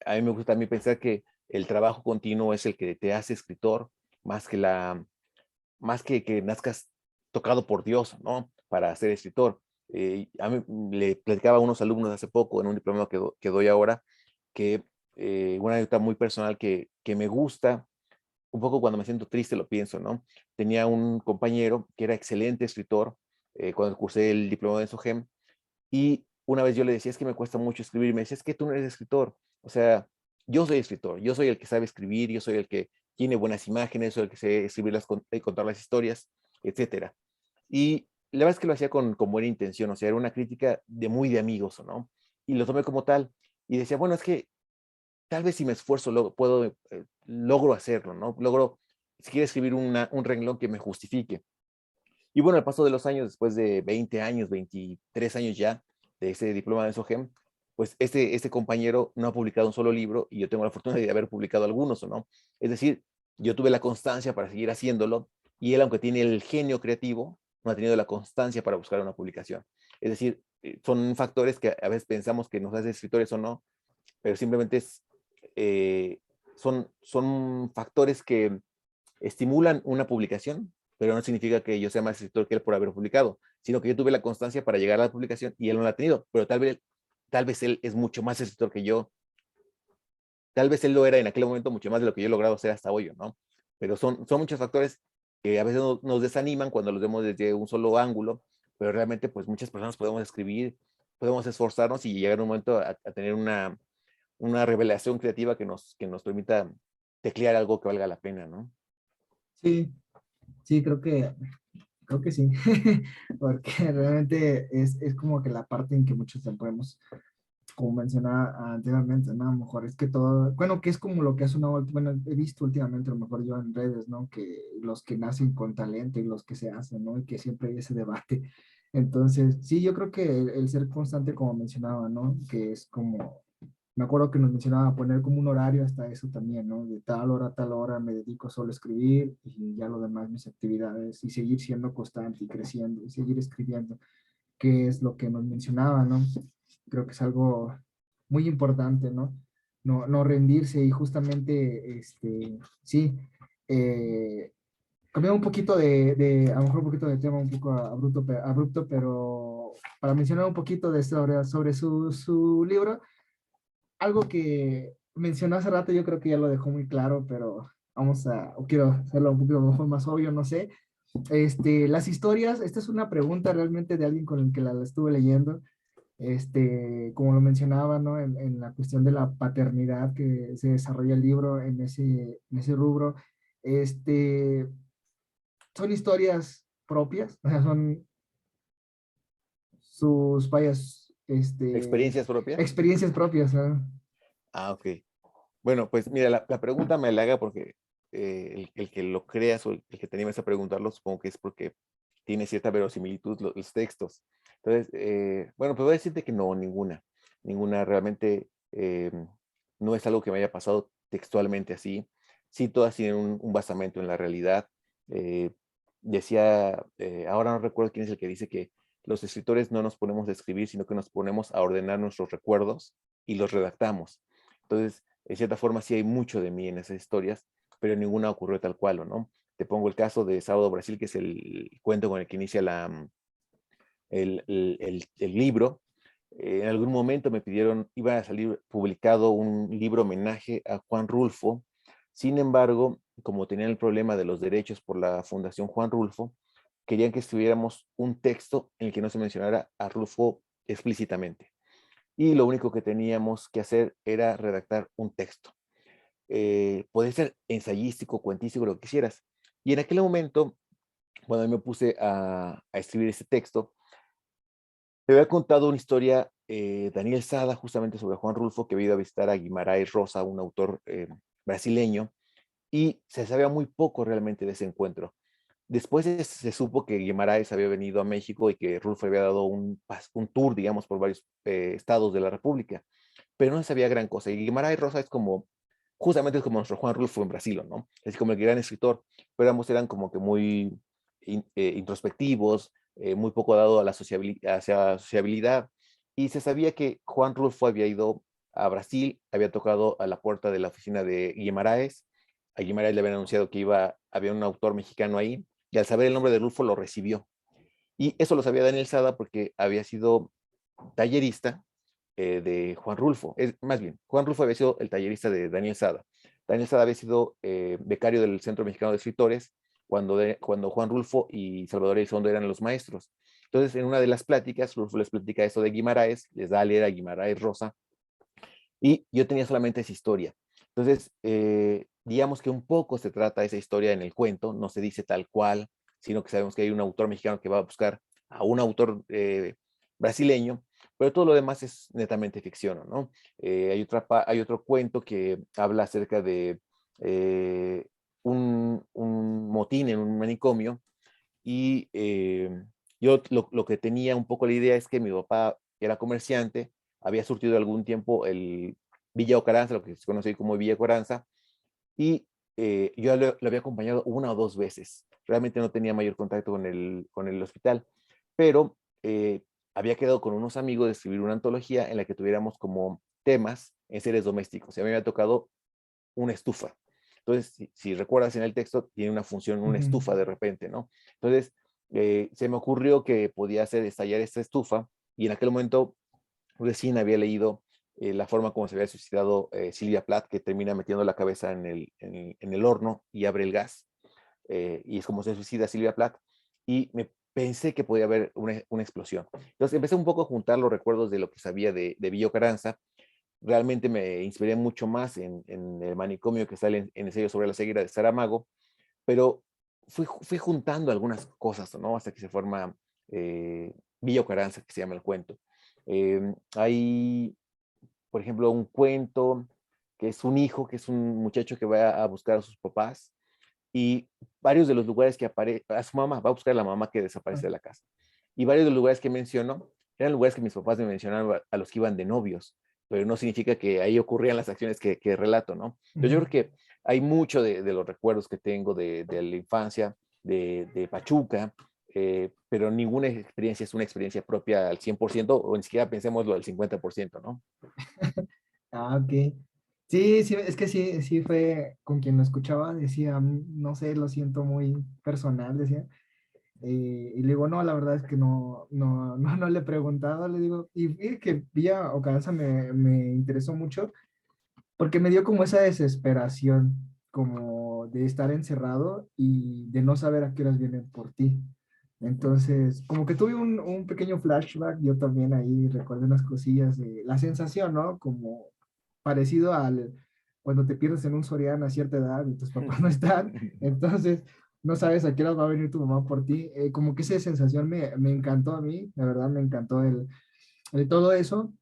A mí me gusta también pensar que el trabajo continuo es el que te hace escritor, más que que nazcas tocado por Dios, ¿no? Para ser escritor. A mí le platicaba a unos alumnos hace poco en un diploma que doy ahora, que una anécdota muy personal que me gusta, un poco cuando me siento triste lo pienso, ¿no? Tenía un compañero que era excelente escritor cuando cursé el diploma de SOGEM, y una vez yo le decía, es que me cuesta mucho escribir, y me decía, es que tú no eres escritor. O sea, yo soy escritor, yo soy el que sabe escribir, yo soy el que tiene buenas imágenes, soy el que sé escribirlas y contar las historias, etcétera. Y la verdad es que lo hacía con buena intención, o sea, era una crítica de muy de amigos, ¿no? Y lo tomé como tal. Y decía, bueno, es que tal vez si me esfuerzo logro hacerlo, ¿no? Logro, si quiero escribir un renglón que me justifique. Y bueno, al paso de los años, después de 20 años, 23 años ya de ese diploma de SOGEM, pues este compañero no ha publicado un solo libro y yo tengo la fortuna de haber publicado algunos, ¿o no? Es decir, yo tuve la constancia para seguir haciéndolo y él, aunque tiene el genio creativo, no ha tenido la constancia para buscar una publicación. Es decir, son factores que a veces pensamos que nos hace escritores o no, pero simplemente eh, son factores que estimulan una publicación, pero no significa que yo sea más escritor que él por haber publicado, sino que yo tuve la constancia para llegar a la publicación y él no la ha tenido, pero tal vez él es mucho más escritor que yo, tal vez él lo era en aquel momento mucho más de lo que yo he logrado ser hasta hoy, ¿no? Pero son muchos factores que a veces nos desaniman cuando los vemos desde un solo ángulo, pero realmente pues muchas personas podemos escribir, podemos esforzarnos y llegar a un momento a tener una revelación creativa que nos permita teclear algo que valga la pena, ¿no? Sí, sí, creo que sí, porque realmente es como que la parte en que muchos te podemos, como mencionaba anteriormente, ¿no? A lo mejor es que todo, bueno, que es como lo que hace una, bueno, he visto últimamente, a lo mejor yo en redes, ¿no? Que los que nacen con talento y los que se hacen, ¿no? Y que siempre hay ese debate. Entonces, sí, yo creo que el ser constante, como mencionaba, ¿no? Que es como me acuerdo que nos mencionaba poner como un horario hasta eso también, ¿no? De tal hora a tal hora me dedico solo a escribir y ya lo demás mis actividades y seguir siendo constante y creciendo y seguir escribiendo, que es lo que nos mencionaba, ¿no? Creo que es algo muy importante, ¿no? No rendirse y justamente, sí, eh, cambiar un poquito a lo mejor un poquito de tema, un poco abrupto, pero para mencionar un poquito de sobre su libro, algo que mencionó hace rato, yo creo que ya lo dejó muy claro, pero o quiero hacerlo un poquito mejor, más obvio, no sé. Las historias, esta es una pregunta realmente de alguien con el que la estuve leyendo, como lo mencionaba, ¿no? En la cuestión de la paternidad que se desarrolla el libro en ese rubro, este, son historias propias, o sea, son sus varias, ¿Experiencias propias? experiencias propias, ¿no? Ah, ok. Bueno, pues mira, la pregunta me la haga porque el que lo creas o el que te animes a preguntarlo, supongo que es porque tiene cierta verosimilitud los textos. Entonces, bueno, pues voy a decirte que no, ninguna. Ninguna realmente no es algo que me haya pasado textualmente así. Sí, todas tienen un basamento en la realidad. Eh, Decía, ahora no recuerdo quién es el que dice que los escritores no nos ponemos a escribir, sino que nos ponemos a ordenar nuestros recuerdos y los redactamos. Entonces, de cierta forma, sí hay mucho de mí en esas historias, pero ninguna ocurrió tal cual, ¿no? Te pongo el caso de Sábado Brasil, que es el cuento con el que inicia el libro. En algún momento me pidieron, iba a salir publicado un libro homenaje a Juan Rulfo. Sin embargo, como tenían el problema de los derechos por la Fundación Juan Rulfo, querían que escribiéramos un texto en el que no se mencionara a Rulfo explícitamente. Y lo único que teníamos que hacer era redactar un texto. Puede ser ensayístico, cuentístico, lo que quisieras. Y en aquel momento, cuando me puse a escribir ese texto, me había contado una historia, Daniel Sada, justamente sobre Juan Rulfo, que había ido a visitar a Guimarães Rosa, un autor brasileño, y se sabía muy poco realmente de ese encuentro. Después se supo que Guimarães había venido a México y que Rulfo había dado un tour, digamos, por varios estados de la República, pero no se sabía gran cosa. Y Guimarães Rosa es como, justamente es como nuestro Juan Rulfo en Brasil, ¿no? Es como el gran escritor, pero ambos eran como que muy introspectivos, muy poco dado a la sociabilidad, y se sabía que Juan Rulfo había ido a Brasil, había tocado a la puerta de la oficina de Guimarães, a Guimarães le habían anunciado que había un autor mexicano ahí, y al saber el nombre de Rulfo lo recibió. Y eso lo sabía Daniel Sada porque había sido tallerista de Juan Rulfo. Más bien, Juan Rulfo había sido el tallerista de Daniel Sada. Daniel Sada había sido becario del Centro Mexicano de Escritores cuando Juan Rulfo y Salvador Elizondo eran los maestros. Entonces, en una de las pláticas, Rulfo les platica eso de Guimarães, les da a leer a Guimarães Rosa, y yo tenía solamente esa historia. Entonces, digamos que un poco se trata esa historia en el cuento, no se dice tal cual, sino que sabemos que hay un autor mexicano que va a buscar a un autor brasileño, pero todo lo demás es netamente ficción, ¿no? Hay otro cuento que habla acerca de un motín en un manicomio, y yo lo que tenía un poco la idea es que mi papá era comerciante, había surtido algún tiempo el Villa Ocaranza, lo que se conoce como Villa Ocaranza, y yo lo había acompañado una o dos veces. Realmente no tenía mayor contacto con el hospital, pero había quedado con unos amigos de escribir una antología en la que tuviéramos como temas en seres domésticos. Y a mí me había tocado una estufa. Entonces, si recuerdas en el texto, tiene una función, una Ujú. estufa de repente, ¿no? Entonces, se me ocurrió que podía hacer estallar esta estufa, y en aquel momento recién había leído la forma como se había suicidado Silvia Plath, que termina metiendo la cabeza en el horno y abre el gas, y es como se suicida Silvia Plath, y me pensé que podía haber una explosión. Entonces empecé un poco a juntar los recuerdos de lo que sabía de Villa Carranza. Realmente me inspiré mucho más en el manicomio que sale en el sello sobre la ceguera de Saramago, pero fui juntando algunas cosas, ¿no? Hasta que se forma Villa Carranza, que se llama el cuento. Hay, por ejemplo, un cuento que es un hijo, que es un muchacho que va a buscar a sus papás, y varios de los lugares que aparece, a su mamá, va a buscar a la mamá que desaparece de la casa. Y varios de los lugares que menciono eran lugares que mis papás me mencionaban a los que iban de novios. pero no significa que ahí ocurrían las acciones que relato, ¿no? Entonces Ujú. yo creo que hay mucho de los recuerdos que tengo de la infancia, de Pachuca, pero ninguna experiencia es una experiencia propia al 100%, o ni siquiera pensémoslo al 50%, ¿no? Ah, ok. Sí, sí, es que sí, sí fue con quien lo escuchaba, decía, no sé, lo siento muy personal", decía. Y le digo, no, la verdad es que no le he preguntado, le digo, y fíjate que Villa Ocaranza me interesó mucho porque me dio como esa desesperación, como de estar encerrado y de no saber a qué horas vienen por ti. Entonces, como que tuve un pequeño flashback, yo también ahí recordé unas cosillas de la sensación, ¿no? Como parecido al cuando te pierdes en un Soriana a cierta edad y tus papás no están, entonces no sabes a qué hora va a venir tu mamá por ti. Como que esa sensación me encantó a mí, la verdad me encantó el todo eso.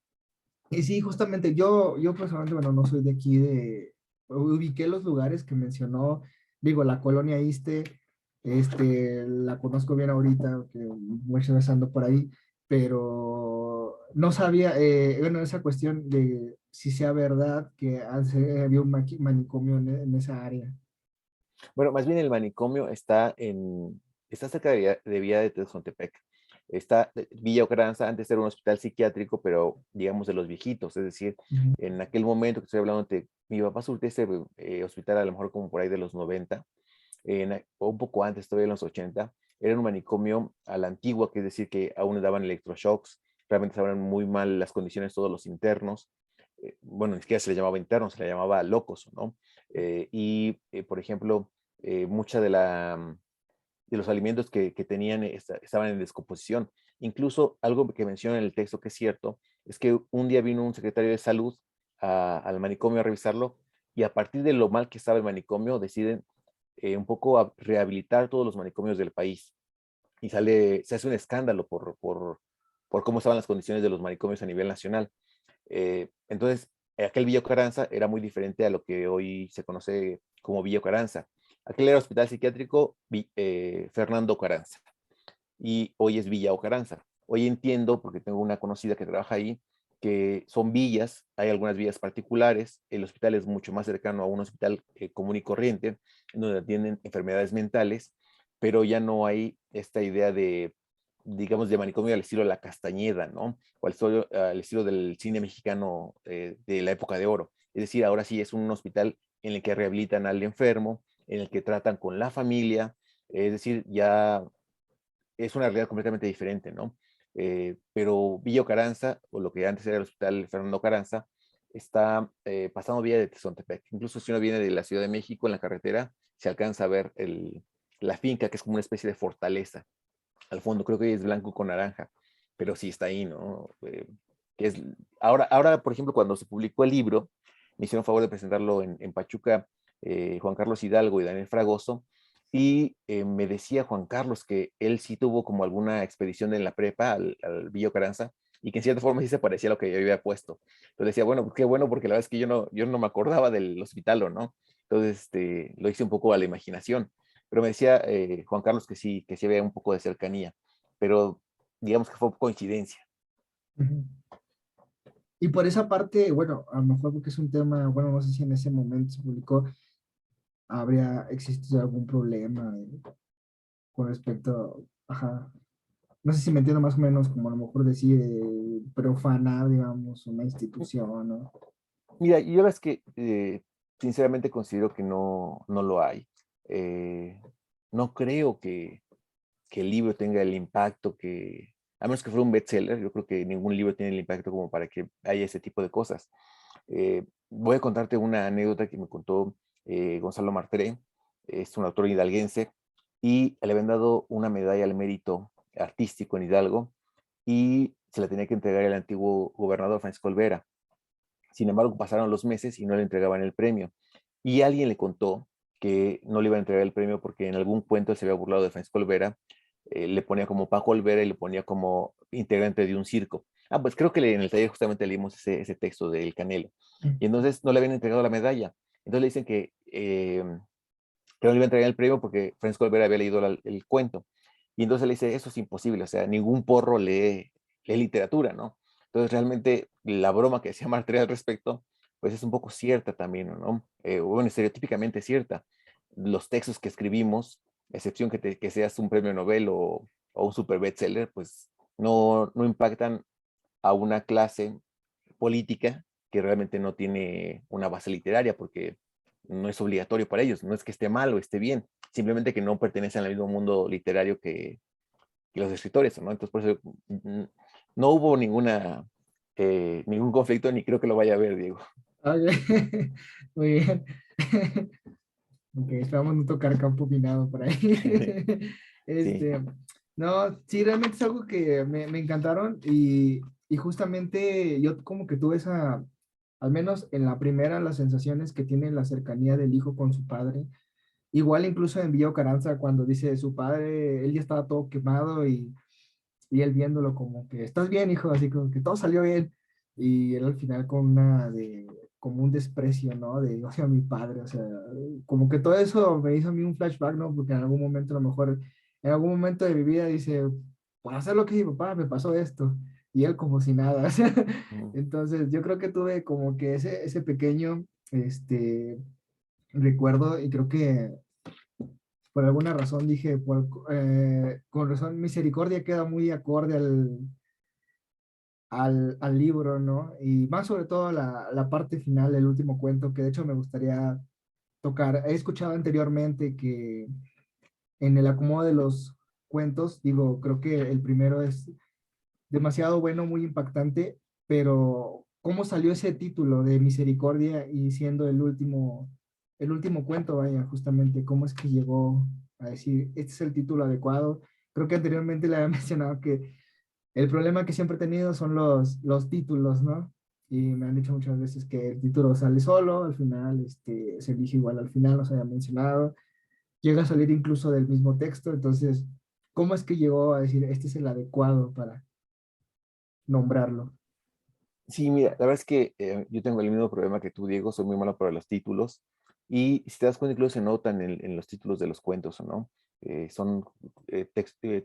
Y sí, justamente yo personalmente, bueno, no soy de aquí, ubiqué los lugares que mencionó, digo, la colonia Iste, la conozco bien ahorita, que muchas veces ando por ahí, pero no sabía, bueno, esa cuestión de si sea verdad que había un manicomio en esa área. Bueno, más bien el manicomio está cerca de Villa de Tezontepec. Está Villa Ocranza, antes era un hospital psiquiátrico, pero digamos de los viejitos, es decir, Ujú, en aquel momento que estoy hablando, mi papá surtió ese hospital a lo mejor como por ahí de los 90, o un poco antes, todavía en los 80, era un manicomio a la antigua, que es decir, que aún daban electroshocks, realmente estaban muy mal las condiciones, todos los internos, bueno, ni siquiera se le llamaba internos, se le llamaba locos, ¿no? Por ejemplo, mucha de los alimentos que tenían estaban en descomposición. Incluso algo que menciona en el texto que es cierto, es que un día vino un secretario de salud al manicomio a revisarlo y a partir de lo mal que estaba el manicomio deciden un poco a rehabilitar todos los manicomios del país. Y se hace un escándalo por cómo estaban las condiciones de los manicomios a nivel nacional. Entonces, aquel Villa Carranza era muy diferente a lo que hoy se conoce como Villa Carranza. Aquel era Hospital Psiquiátrico Fernando Carranza y hoy es Villa Ocaranza. Hoy entiendo, porque tengo una conocida que trabaja ahí, que son villas, hay algunas villas particulares, el hospital es mucho más cercano a un hospital común y corriente, en donde atienden enfermedades mentales, pero ya no hay esta idea de, digamos, de manicomio al estilo de La Castañeda, ¿no? O al estilo del cine mexicano de la época de oro. Es decir, ahora sí es un hospital en el que rehabilitan al enfermo, en el que tratan con la familia, es decir, ya es una realidad completamente diferente, ¿no? Pero Villa Caranza, o lo que antes era el Hospital Fernando Caranza, está pasando vía de Tezontepec. Incluso si uno viene de la Ciudad de México en la carretera, se alcanza a ver la finca, que es como una especie de fortaleza. Al fondo creo que es blanco con naranja, pero sí está ahí, ¿no? Que es, ahora, por ejemplo, cuando se publicó el libro, me hicieron favor de presentarlo en Pachuca, Juan Carlos Hidalgo y Daniel Fragoso, y me decía Juan Carlos que él sí tuvo como alguna expedición en la prepa al Villa Caranza, y que en cierta forma sí se parecía a lo que yo había puesto. Entonces decía, bueno, qué bueno, porque la verdad es que yo no me acordaba del hospital, ¿o no? Entonces lo hice un poco a la imaginación. Pero me decía Juan Carlos que sí había un poco de cercanía, pero digamos que fue coincidencia. ujú. Y por esa parte, bueno, a lo mejor porque es un tema, bueno, no sé si en ese momento se publicó, habría existido algún problema con respecto, ajá, no sé si me entiendo más o menos como a lo mejor decir profanar, digamos, una institución, ¿no? Mira, yo la es que sinceramente considero que no lo hay. Eh, no creo que el libro tenga el impacto a menos que fuera un bestseller, yo creo que ningún libro tiene el impacto como para que haya ese tipo de cosas. Voy a contarte una anécdota que me contó Gonzalo Martré, es un autor hidalguense, y le habían dado una medalla al mérito artístico en Hidalgo, y se la tenía que entregar el antiguo gobernador Francisco Olvera. Sin embargo, pasaron los meses y no le entregaban el premio. Y alguien le contó que no le iban a entregar el premio porque en algún cuento se había burlado de Francisco Olvera, le ponía como Paco Olvera y le ponía como integrante de un circo. Ah, pues creo que en el taller justamente leímos ese texto del Canelo. Y entonces no le habían entregado la medalla. Entonces le dicen que no le iba a entregar el premio porque Francisco Olvera había leído el cuento. Y entonces le dice, eso es imposible, o sea, ningún porro lee literatura, ¿no? Entonces, realmente, la broma que decía Martel al respecto, pues es un poco cierta también, ¿no? Bueno, estereotípicamente cierta. Los textos que escribimos, excepción que seas un premio Nobel o un super bestseller, pues no impactan a una clase política que realmente no tiene una base literaria, porque no es obligatorio para ellos, no es que esté mal o esté bien, simplemente que no pertenecen al mismo mundo literario que los escritores, ¿no? Entonces, por eso no hubo ningún conflicto, ni creo que lo vaya a haber, Diego. Ok, muy bien. Ok, esperamos no tocar campo minado por ahí. Sí, Este, no, sí, realmente es algo que me encantaron y justamente yo como que tuve esa, al menos en la primera, las sensaciones que tiene la cercanía del hijo con su padre. Igual incluso en Villa Carranza cuando dice su padre, él ya estaba todo quemado y él viéndolo como que, estás bien, hijo, así como que todo salió bien. Y él al final con una de, como un desprecio, ¿no? De, o sea, mi padre, o sea, como que todo eso me hizo a mí un flashback, ¿no? Porque en algún momento, a lo mejor, en algún momento de mi vida dice, por hacer lo que mi papá, me pasó esto. Y él como si nada. o sea, mm, Entonces, yo creo que tuve como que ese pequeño, recuerdo y creo que por alguna razón dije, con razón, misericordia queda muy acorde al libro, ¿no? Y más sobre todo la parte final, el último cuento, que de hecho me gustaría tocar. He escuchado anteriormente que en el acomodo de los cuentos, digo, creo que el primero es demasiado bueno, muy impactante, pero ¿cómo salió ese título de Misericordia y siendo el último cuento, vaya, justamente, cómo es que llegó a decir, este es el título adecuado? Creo que anteriormente le había mencionado que el problema que siempre he tenido son los títulos, ¿no? Y me han dicho muchas veces que el título sale solo, al final se elige igual al final, no se había mencionado, llega a salir incluso del mismo texto, entonces, ¿cómo es que llegó a decir, este es el adecuado para nombrarlo? sí, mira, la verdad es que yo tengo el mismo problema que tú, Diego, soy muy malo para los títulos, y si te das cuenta, incluso se notan en los títulos de los cuentos, ¿no? Son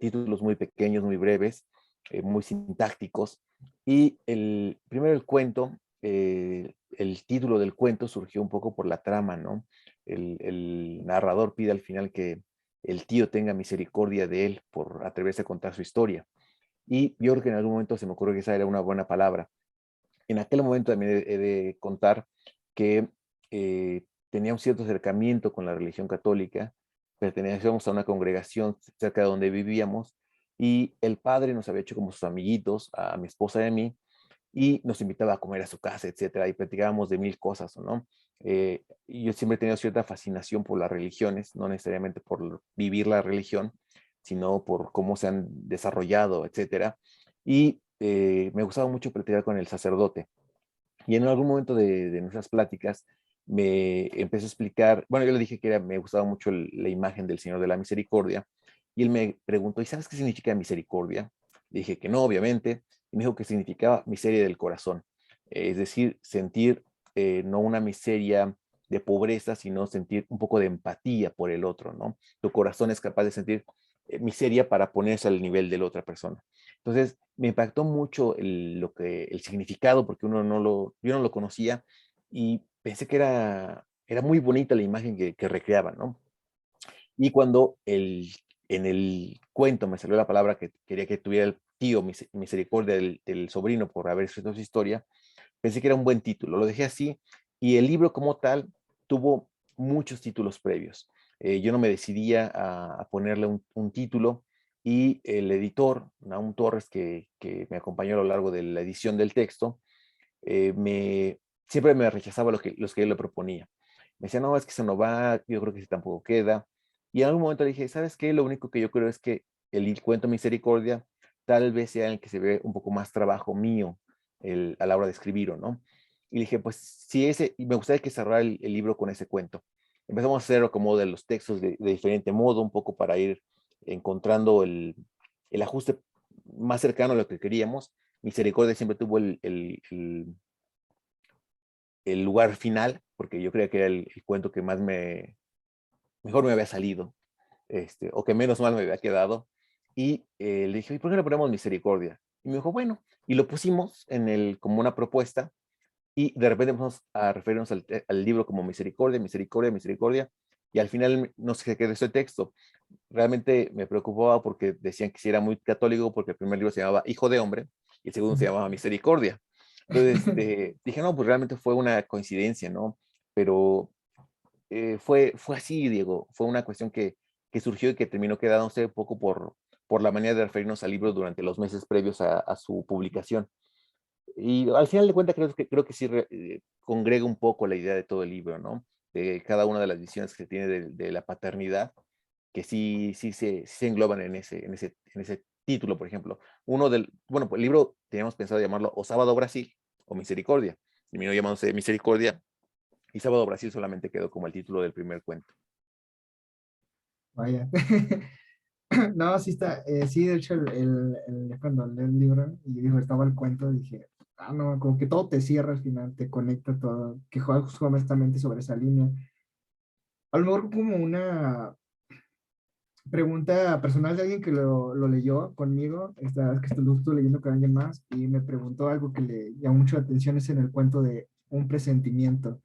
títulos muy pequeños, muy breves, muy sintácticos, y primero el cuento, el título del cuento surgió un poco por la trama, ¿no? El narrador pide al final que el tío tenga misericordia de él por atreverse a contar su historia, y yo creo que en algún momento se me ocurrió que esa era una buena palabra. En aquel momento también he de contar que tenía un cierto acercamiento con la religión católica, pertenecíamos a una congregación cerca de donde vivíamos, y el padre nos había hecho como sus amiguitos, a mi esposa y a mí, y nos invitaba a comer a su casa, etcétera, y platicábamos de mil cosas, ¿no? Y yo siempre he tenido cierta fascinación por las religiones, no necesariamente por vivir la religión, sino por cómo se han desarrollado, etcétera. Y me gustaba mucho platicar con el sacerdote. Y en algún momento de nuestras pláticas me empezó a explicar, bueno, yo le dije que me gustaba mucho la imagen del Señor de la Misericordia, y él me preguntó, ¿y sabes qué significa misericordia? Le dije que no, obviamente, y me dijo que significaba miseria del corazón, es decir, sentir no una miseria de pobreza, sino sentir un poco de empatía por el otro, ¿no? Tu corazón es capaz de sentir miseria para ponerse al nivel de la otra persona. Entonces, me impactó mucho el significado, porque yo no lo conocía, y pensé que era muy bonita la imagen que recreaba, ¿no? Y cuando en el cuento me salió la palabra que quería que tuviera el tío misericordia del sobrino por haber escrito su historia, pensé que era un buen título, lo dejé así, y el libro como tal tuvo muchos títulos previos. Yo no me decidía a ponerle un título, y el editor, Naum Torres, que me acompañó a lo largo de la edición del texto, siempre me rechazaba los que yo le proponía. Me decía, no, es que eso no va, yo creo que sí tampoco queda. Y en algún momento le dije, ¿sabes qué? Lo único que yo creo es que el cuento Misericordia tal vez sea en el que se ve un poco más trabajo mío a la hora de escribirlo, ¿no? Y le dije, pues sí, y me gustaría que cerrara el libro con ese cuento. Empezamos a hacerlo como de los textos de diferente modo, un poco para ir encontrando el ajuste más cercano a lo que queríamos. Misericordia siempre tuvo el lugar final, porque yo creía que era el cuento que mejor me había salido, o que menos mal me había quedado. Y le dije, ¿y por qué no ponemos Misericordia? Y me dijo, bueno, y lo pusimos como una propuesta, y de repente empezamos a referirnos al libro como misericordia, misericordia, misericordia, y al final no se quedó ese texto. Realmente me preocupaba porque decían que si era muy católico, porque el primer libro se llamaba Hijo de Hombre, y el segundo se llamaba Misericordia. Entonces, dije, no, pues realmente fue una coincidencia, ¿no? Pero fue así, Diego, fue una cuestión que surgió y que terminó quedándose un poco por la manera de referirnos al libro durante los meses previos a su publicación. Y al final de cuentas creo que sí congrega un poco la idea de todo el libro, ¿no? De cada una de las visiones que se tiene de la paternidad, que sí se engloban en ese título, por ejemplo. Bueno, pues el libro teníamos pensado llamarlo O Sábado Brasil o Misericordia. Terminó llamándose Misericordia y Sábado Brasil solamente quedó como el título del primer cuento. Vaya. No, sí está, sí, de hecho, cuando leí el libro y dijo, estaba el cuento, dije, ah, no, como que todo te cierra al final, te conecta todo, que juega justamente sobre esa línea. A lo mejor como una pregunta personal de alguien que lo leyó conmigo, esta vez que lo estuve leyendo con alguien más, y me preguntó algo que le llamó mucho la atención, es en el cuento de un presentimiento.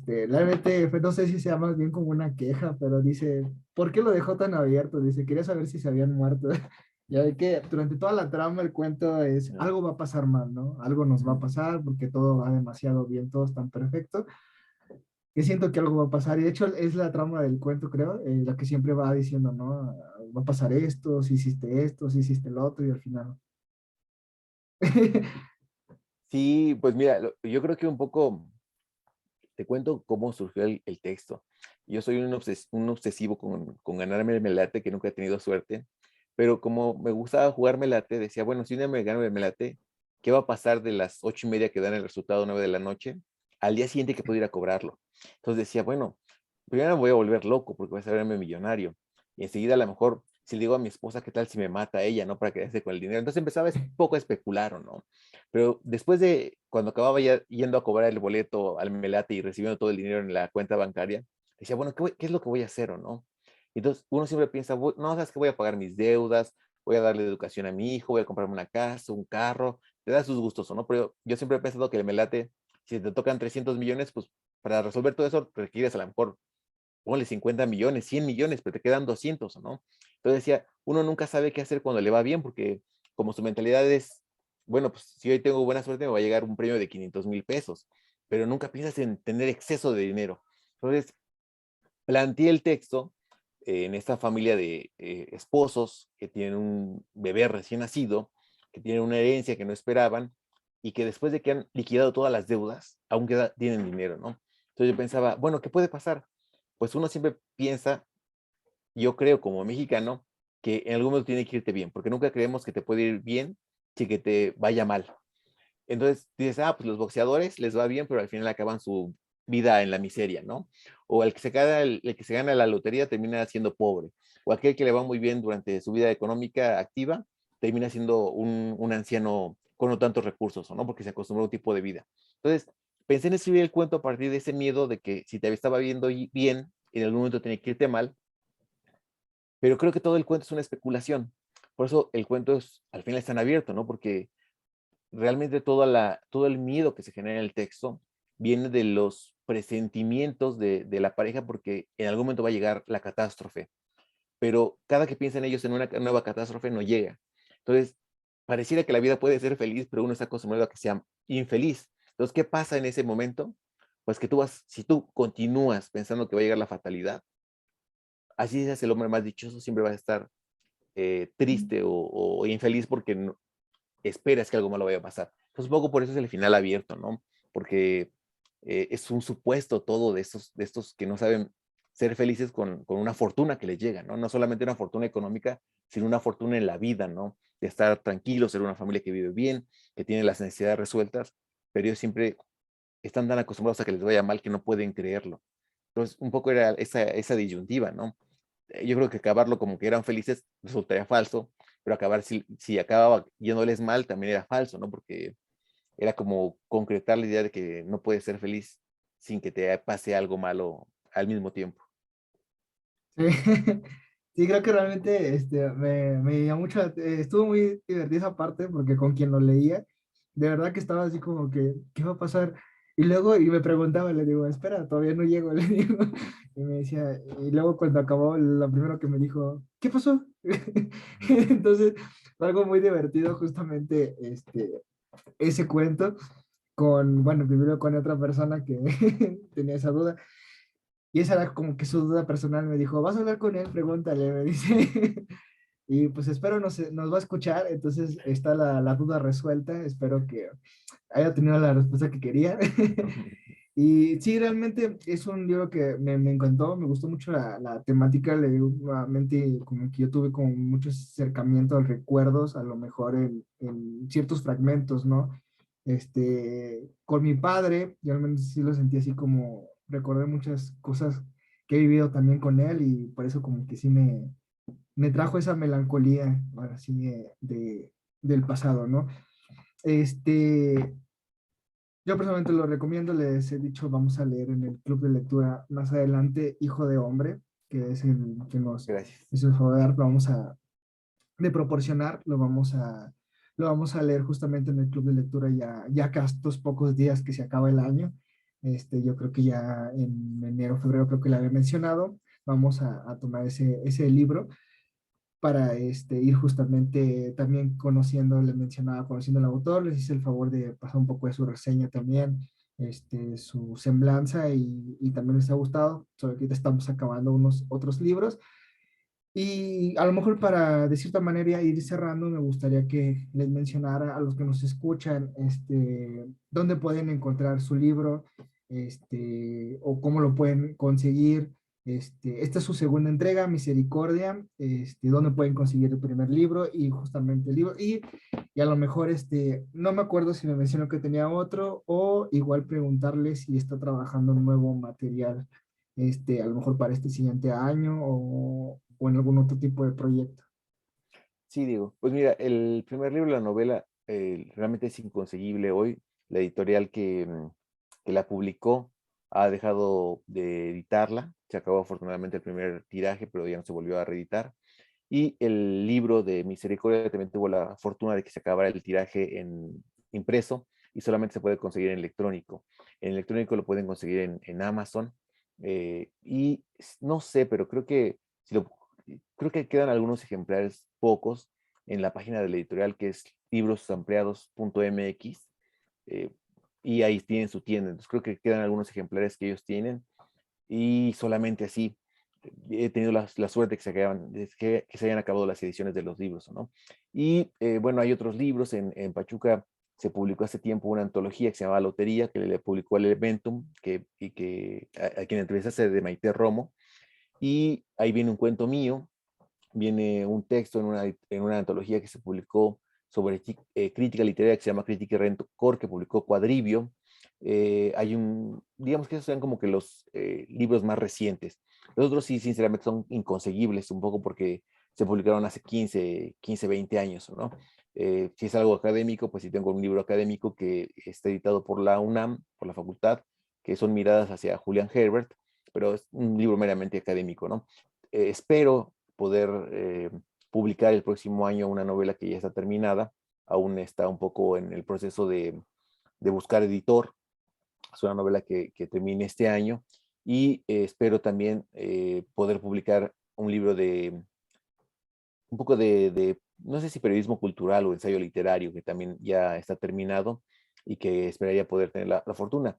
Realmente, pues, no sé si sea más bien como una queja, pero dice, ¿por qué lo dejó tan abierto? Dice, quería saber si se habían muerto. Ya ve que durante toda la trama el cuento es, Ujú. algo va a pasar mal, ¿no? Algo nos va a pasar porque todo va demasiado bien, todo es tan perfecto, que siento que algo va a pasar. Y de hecho es la trama del cuento, creo, la que siempre va diciendo, ¿no? Va a pasar esto, si hiciste el otro, y al final. Sí, pues mira, yo creo que un poco te cuento cómo surgió el texto. Yo soy un obsesivo con ganarme el melate, que nunca he tenido suerte, pero como me gustaba jugar melate, decía, bueno, si un día me gano el melate, ¿qué va a pasar de las 8:30 que dan el resultado 9 de la noche al día siguiente que puedo ir a cobrarlo? Entonces decía, bueno, primero me voy a volver loco porque voy a saberme millonario. Y enseguida a lo mejor, si le digo a mi esposa, ¿qué tal si me mata ella, no? Para quedarse con el dinero. Entonces empezaba un poco a especular, ¿o no? Pero después de cuando acababa ya yendo a cobrar el boleto al Melate y recibiendo todo el dinero en la cuenta bancaria, decía, bueno, ¿qué es lo que voy a hacer o no? Entonces uno siempre piensa, no, sabes que voy a pagar mis deudas, voy a darle educación a mi hijo, voy a comprarme una casa, un carro, te da sus gustos o no, pero yo siempre he pensado que el Melate, si te tocan 300 millones, pues para resolver todo eso requieres a lo mejor, ponle 50 millones, 100 millones, pero te quedan 200 o no. Entonces decía, uno nunca sabe qué hacer cuando le va bien, porque como su mentalidad es, bueno, pues si hoy tengo buena suerte me va a llegar un premio de 500,000 pesos, pero nunca piensas en tener exceso de dinero. Entonces, planteé el texto en esta familia de esposos que tienen un bebé recién nacido, que tienen una herencia que no esperaban y que después de que han liquidado todas las deudas, aún tienen dinero, ¿no? Entonces yo pensaba, bueno, ¿qué puede pasar? Pues uno siempre piensa, yo creo como mexicano, que en algún momento tiene que irte bien, porque nunca creemos que te puede ir bien si que te vaya mal. Entonces dices, pues los boxeadores les va bien, pero al final acaban su vida en la miseria, ¿no? O el que se gana la lotería termina siendo pobre. O aquel que le va muy bien durante su vida económica activa termina siendo un anciano con no tantos recursos, ¿no? Porque se acostumbró a un tipo de vida. Entonces, pensé en escribir el cuento a partir de ese miedo de que si te estaba viendo bien, en algún momento tenía que irte mal, pero creo que todo el cuento es una especulación. Por eso el cuento al final es tan abierto, ¿no? Porque realmente todo el miedo que se genera en el texto viene de los presentimientos de la pareja porque en algún momento va a llegar la catástrofe, pero cada que piensan ellos en una nueva catástrofe no llega. Entonces, pareciera que la vida puede ser feliz, pero uno está acostumbrado a que sea infeliz. Entonces, ¿qué pasa en ese momento? Pues que si tú continúas pensando que va a llegar la fatalidad, así seas el hombre más dichoso, siempre vas a estar triste o infeliz porque esperas que algo malo vaya a pasar. Entonces, un poco por eso es el final abierto, ¿no? Porque es un supuesto todo de estos que no saben ser felices con una fortuna que les llega, ¿no? No solamente una fortuna económica, sino una fortuna en la vida, ¿no? De estar tranquilos, ser una familia que vive bien, que tiene las necesidades resueltas, pero ellos siempre están tan acostumbrados a que les vaya mal que no pueden creerlo. Entonces, un poco era esa disyuntiva, ¿no? Yo creo que acabarlo como que eran felices resultaría falso, pero acabar si acababa yéndoles mal también era falso, ¿no? Porque era como concretar la idea de que no puedes ser feliz sin que te pase algo malo al mismo tiempo. Sí. Sí, creo que realmente me llamó mucho, estuvo muy divertida esa parte porque con quien lo leía, de verdad que estaba así como que, ¿qué va a pasar? Y luego, y me preguntaba, le digo, espera, todavía no llego, le digo, y me decía, y luego cuando acabó, lo primero que me dijo, ¿qué pasó? Entonces, fue algo muy divertido justamente ese cuento con, bueno, primero con otra persona que tenía esa duda. Y esa era como que su duda personal. Me dijo, ¿vas a hablar con él? Pregúntale, me dice. Y pues espero nos va a escuchar. Entonces está la duda resuelta. Espero que haya tenido la respuesta que quería. Y sí, realmente es un libro que me encantó. Me gustó mucho la temática. Le digo, nuevamente, como que yo tuve como mucho acercamiento a recuerdos, a lo mejor en ciertos fragmentos, ¿no? Con mi padre, yo al menos sí lo sentí así como recordé muchas cosas que he vivido también con él y por eso como que sí me trajo esa melancolía, ahora sí, del pasado, ¿no? Este, yo personalmente lo recomiendo, les he dicho, vamos a leer en el club de lectura más adelante Hijo de Hombre, que es el que nos Gracias. es el favor de vamos de proporcionar, lo vamos a leer justamente en el club de lectura ya que a estos pocos días que se acaba el año. Yo creo que ya en enero, febrero, creo que le había mencionado, vamos a tomar ese libro para ir justamente también conociendo, le mencionaba, conociendo al autor, les hice el favor de pasar un poco de su reseña también, su semblanza y también les ha gustado, sobre que ahorita estamos acabando unos otros libros y a lo mejor para de cierta manera ir cerrando, me gustaría que les mencionara a los que nos escuchan, dónde pueden encontrar su libro, o cómo lo pueden conseguir. Esta es su segunda entrega, Misericordia, dónde pueden conseguir el primer libro y justamente el libro. Y a lo mejor, no me acuerdo si me mencionó que tenía otro o igual preguntarle si está trabajando un nuevo material, a lo mejor para este siguiente año o en algún otro tipo de proyecto. Sí, digo, pues mira, el primer libro, la novela, realmente es inconseguible hoy. La editorial que la publicó ha dejado de editarla. Se acabó afortunadamente el primer tiraje, pero ya no se volvió a reeditar. Y el libro de Misericordia también tuvo la fortuna de que se acabara el tiraje en impreso y solamente se puede conseguir en electrónico. En electrónico lo pueden conseguir en Amazon. Y no sé, pero creo que quedan algunos ejemplares, pocos, en la página de la editorial que es librosampliados.mx, eh, y ahí tienen su tienda. Entonces creo que quedan algunos ejemplares que ellos tienen y solamente así he tenido la suerte que se hayan acabado las ediciones de los libros, ¿no? Y bueno, hay otros libros. En Pachuca se publicó hace tiempo una antología que se llamaba Lotería, que le publicó el Eventum, a quien entrevistaste de Maite Romo. Y ahí viene un cuento mío, viene un texto en una antología que se publicó sobre crítica literaria que se llama Crítica y Rencor, que publicó Cuadribio. Digamos que esos sean como que los libros más recientes. Los otros sí, sinceramente, son inconseguibles, un poco porque se publicaron hace 20 años, ¿no? Si es algo académico, pues sí tengo un libro académico que está editado por la UNAM, por la facultad, que son miradas hacia Julian Herbert, pero es un libro meramente académico, ¿no? Espero poder publicar el próximo año una novela que ya está terminada, aún está un poco en el proceso de buscar editor. Es una novela que termine este año y espero también poder publicar un libro un poco no sé si periodismo cultural o ensayo literario, que también ya está terminado y que esperaría poder tener la fortuna.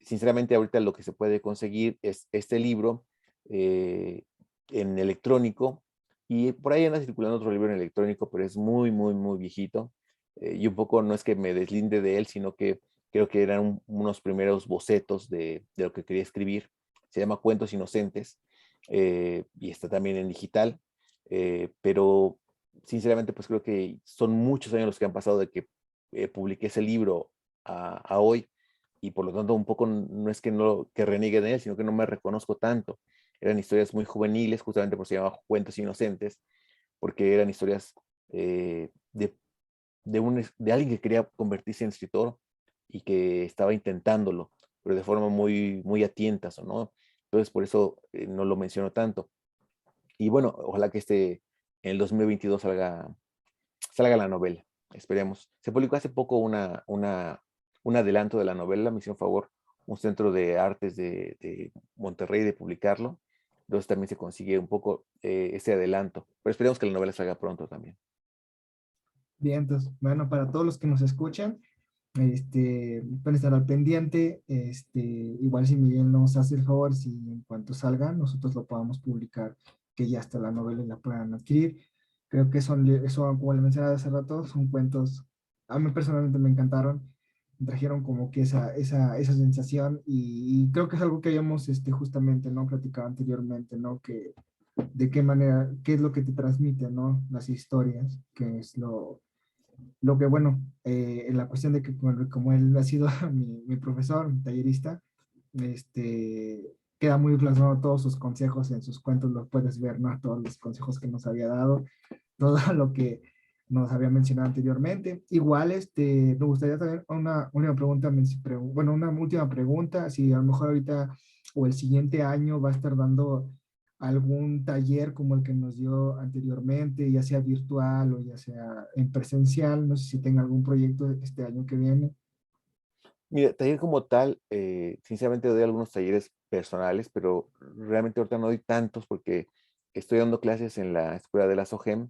Sinceramente, ahorita lo que se puede conseguir es este libro eh, en electrónico, y por ahí anda circulando otro libro en electrónico, pero es muy, muy, muy viejito. Y un poco no es que me deslinde de él, sino que creo que eran unos primeros bocetos de lo que quería escribir. Se llama Cuentos Inocentes, y está también en digital. Pero sinceramente pues creo que son muchos años los que han pasado de que publiqué ese libro a hoy, y por lo tanto un poco no es que no que reniegue de él, sino que no me reconozco tanto. Eran historias muy juveniles, justamente por eso se llama Cuentos Inocentes, porque eran historias eh, de, de alguien que quería convertirse en escritor y que estaba intentándolo, pero de forma muy, muy a tientas, ¿no? Entonces por eso no lo menciono tanto. Y bueno, ojalá que en el 2022 salga la novela, esperemos. Se publicó hace poco un adelanto de la novela, me hicieron favor un centro de artes de Monterrey de publicarlo, entonces también se consigue un poco ese adelanto, pero esperemos que la novela salga pronto también. Bien, entonces, bueno, para todos los que nos escuchan, pueden estar al pendiente, igual si Miguel nos hace el favor, si en cuanto salga, nosotros lo podamos publicar, que ya está la novela y la puedan adquirir. Creo que son, como le mencionaba hace rato, son cuentos, a mí personalmente me encantaron, me trajeron como que esa sensación y creo que es algo que habíamos justamente, ¿no? Platicado anteriormente, ¿no? Que de qué manera, qué es lo que te transmite, ¿no? Las historias, que es lo que, bueno, en la cuestión de que como él ha sido mi profesor, mi tallerista, queda muy plasmado todos sus consejos en sus cuentos, los puedes ver, ¿no? Todos los consejos que nos había dado, todo lo que nos había mencionado anteriormente. Igual, me gustaría también una última pregunta, bueno, una última pregunta, si a lo mejor ahorita o el siguiente año va a estar dando algún taller como el que nos dio anteriormente, ya sea virtual o ya sea en presencial, no sé si tenga algún proyecto este año que viene. Mira, taller como tal, sinceramente doy algunos talleres personales, pero realmente ahorita no doy tantos porque estoy dando clases en la escuela de la SOGEM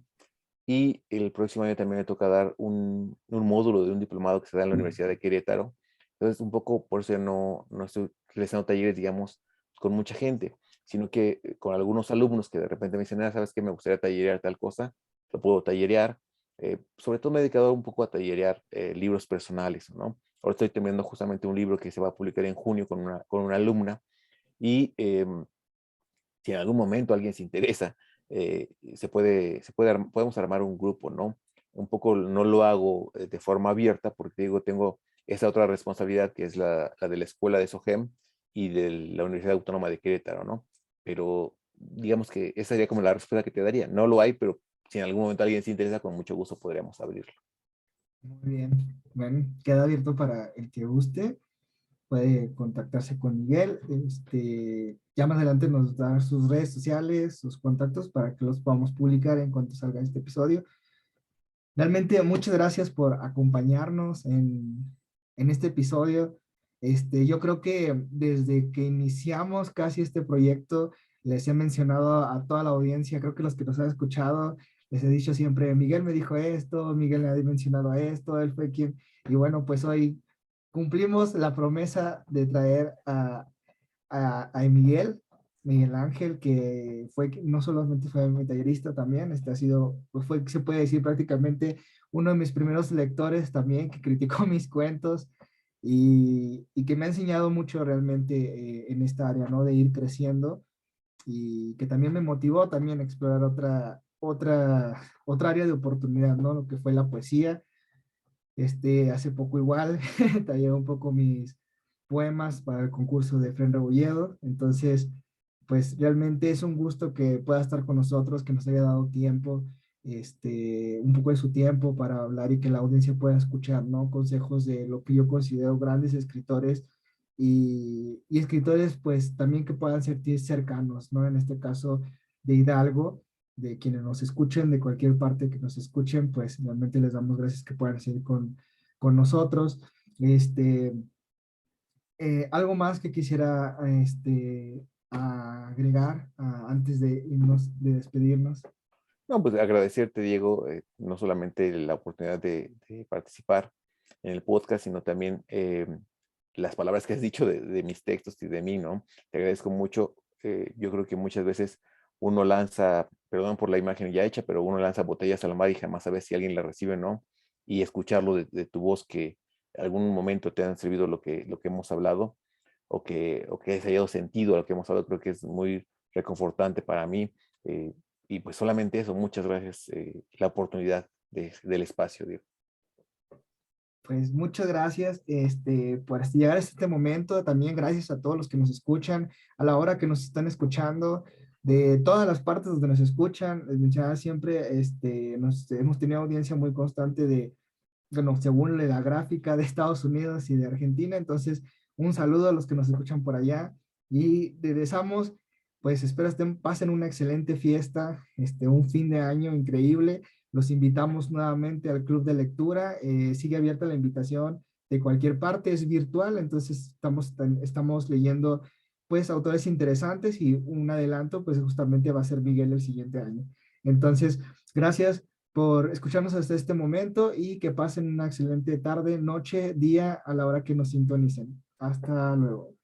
y el próximo año también me toca dar un módulo de un diplomado que se da en la Universidad de Querétaro. Entonces, un poco por eso ya no estoy realizando talleres, digamos, con mucha gente, sino que con algunos alumnos que de repente me dicen, ¿sabes qué? Me gustaría tallerear tal cosa, lo puedo tallerear. Sobre todo me he dedicado un poco a tallerear libros personales, ¿no? Ahora estoy terminando justamente un libro que se va a publicar en junio con una alumna y si en algún momento alguien se interesa, podemos armar un grupo, ¿no? Un poco no lo hago de forma abierta porque digo, tengo esa otra responsabilidad que es la de la escuela de SOGEM y de la Universidad Autónoma de Querétaro, ¿no? Pero digamos que esa sería como la respuesta que te daría. No lo hay, pero si en algún momento alguien se interesa, con mucho gusto podríamos abrirlo. Muy bien, bueno, queda abierto para el que guste, puede contactarse con Miguel, ya más adelante nos da sus redes sociales, sus contactos para que los podamos publicar en cuanto salga este episodio. Realmente muchas gracias por acompañarnos en este episodio. Yo creo que desde que iniciamos casi este proyecto, les he mencionado a toda la audiencia, creo que los que nos han escuchado, les he dicho siempre, Miguel me dijo esto, Miguel me ha mencionado esto, él fue quien, y bueno, pues hoy cumplimos la promesa de traer a Miguel Ángel, que no solamente fue mi tallerista también, ha sido, pues fue, se puede decir prácticamente uno de mis primeros lectores también, que criticó mis cuentos y que me ha enseñado mucho realmente en esta área, ¿no? De ir creciendo y que también me motivó también a explorar otra área de oportunidad, ¿no? Lo que fue la poesía. Hace poco igual, tallé un poco mis poemas para el concurso de Fren Rebolledo. Entonces, pues realmente es un gusto que pueda estar con nosotros, que nos haya dado tiempo, un poco de su tiempo para hablar y que la audiencia pueda escuchar, ¿no? Consejos de lo que yo considero grandes escritores y escritores, pues también que puedan sentir cercanos, ¿no? En este caso de Hidalgo, de quienes nos escuchen, de cualquier parte que nos escuchen, pues realmente les damos gracias que puedan seguir con nosotros. Este, algo más que quisiera agregar antes de irnos, de despedirnos. No, pues agradecerte, Diego, no solamente la oportunidad de participar en el podcast, sino también las palabras que has dicho de mis textos y de mí, ¿no? Te agradezco mucho. Yo creo que muchas veces uno lanza, perdón por la imagen ya hecha, pero uno lanza botellas al mar y jamás sabe si alguien la recibe o no. Y escucharlo de tu voz que en algún momento te han servido lo que hemos hablado o que has hallado sentido a lo que hemos hablado, creo que es muy reconfortante para mí. Y pues solamente eso, muchas gracias, la oportunidad del espacio, Diego. Pues muchas gracias por llegar a este momento. También gracias a todos los que nos escuchan, a la hora que nos están escuchando, de todas las partes donde nos escuchan. Les mencionaba siempre, hemos tenido audiencia muy constante bueno, según la gráfica de Estados Unidos y de Argentina. Entonces, un saludo a los que nos escuchan por allá y les deseamos pues espero pasen una excelente fiesta, un fin de año increíble. Los invitamos nuevamente al Club de Lectura. Sigue abierta la invitación de cualquier parte, es virtual, entonces estamos leyendo pues autores interesantes y un adelanto pues justamente va a ser Miguel el siguiente año. Entonces, gracias por escucharnos hasta este momento y que pasen una excelente tarde, noche, día a la hora que nos sintonicen. Hasta luego.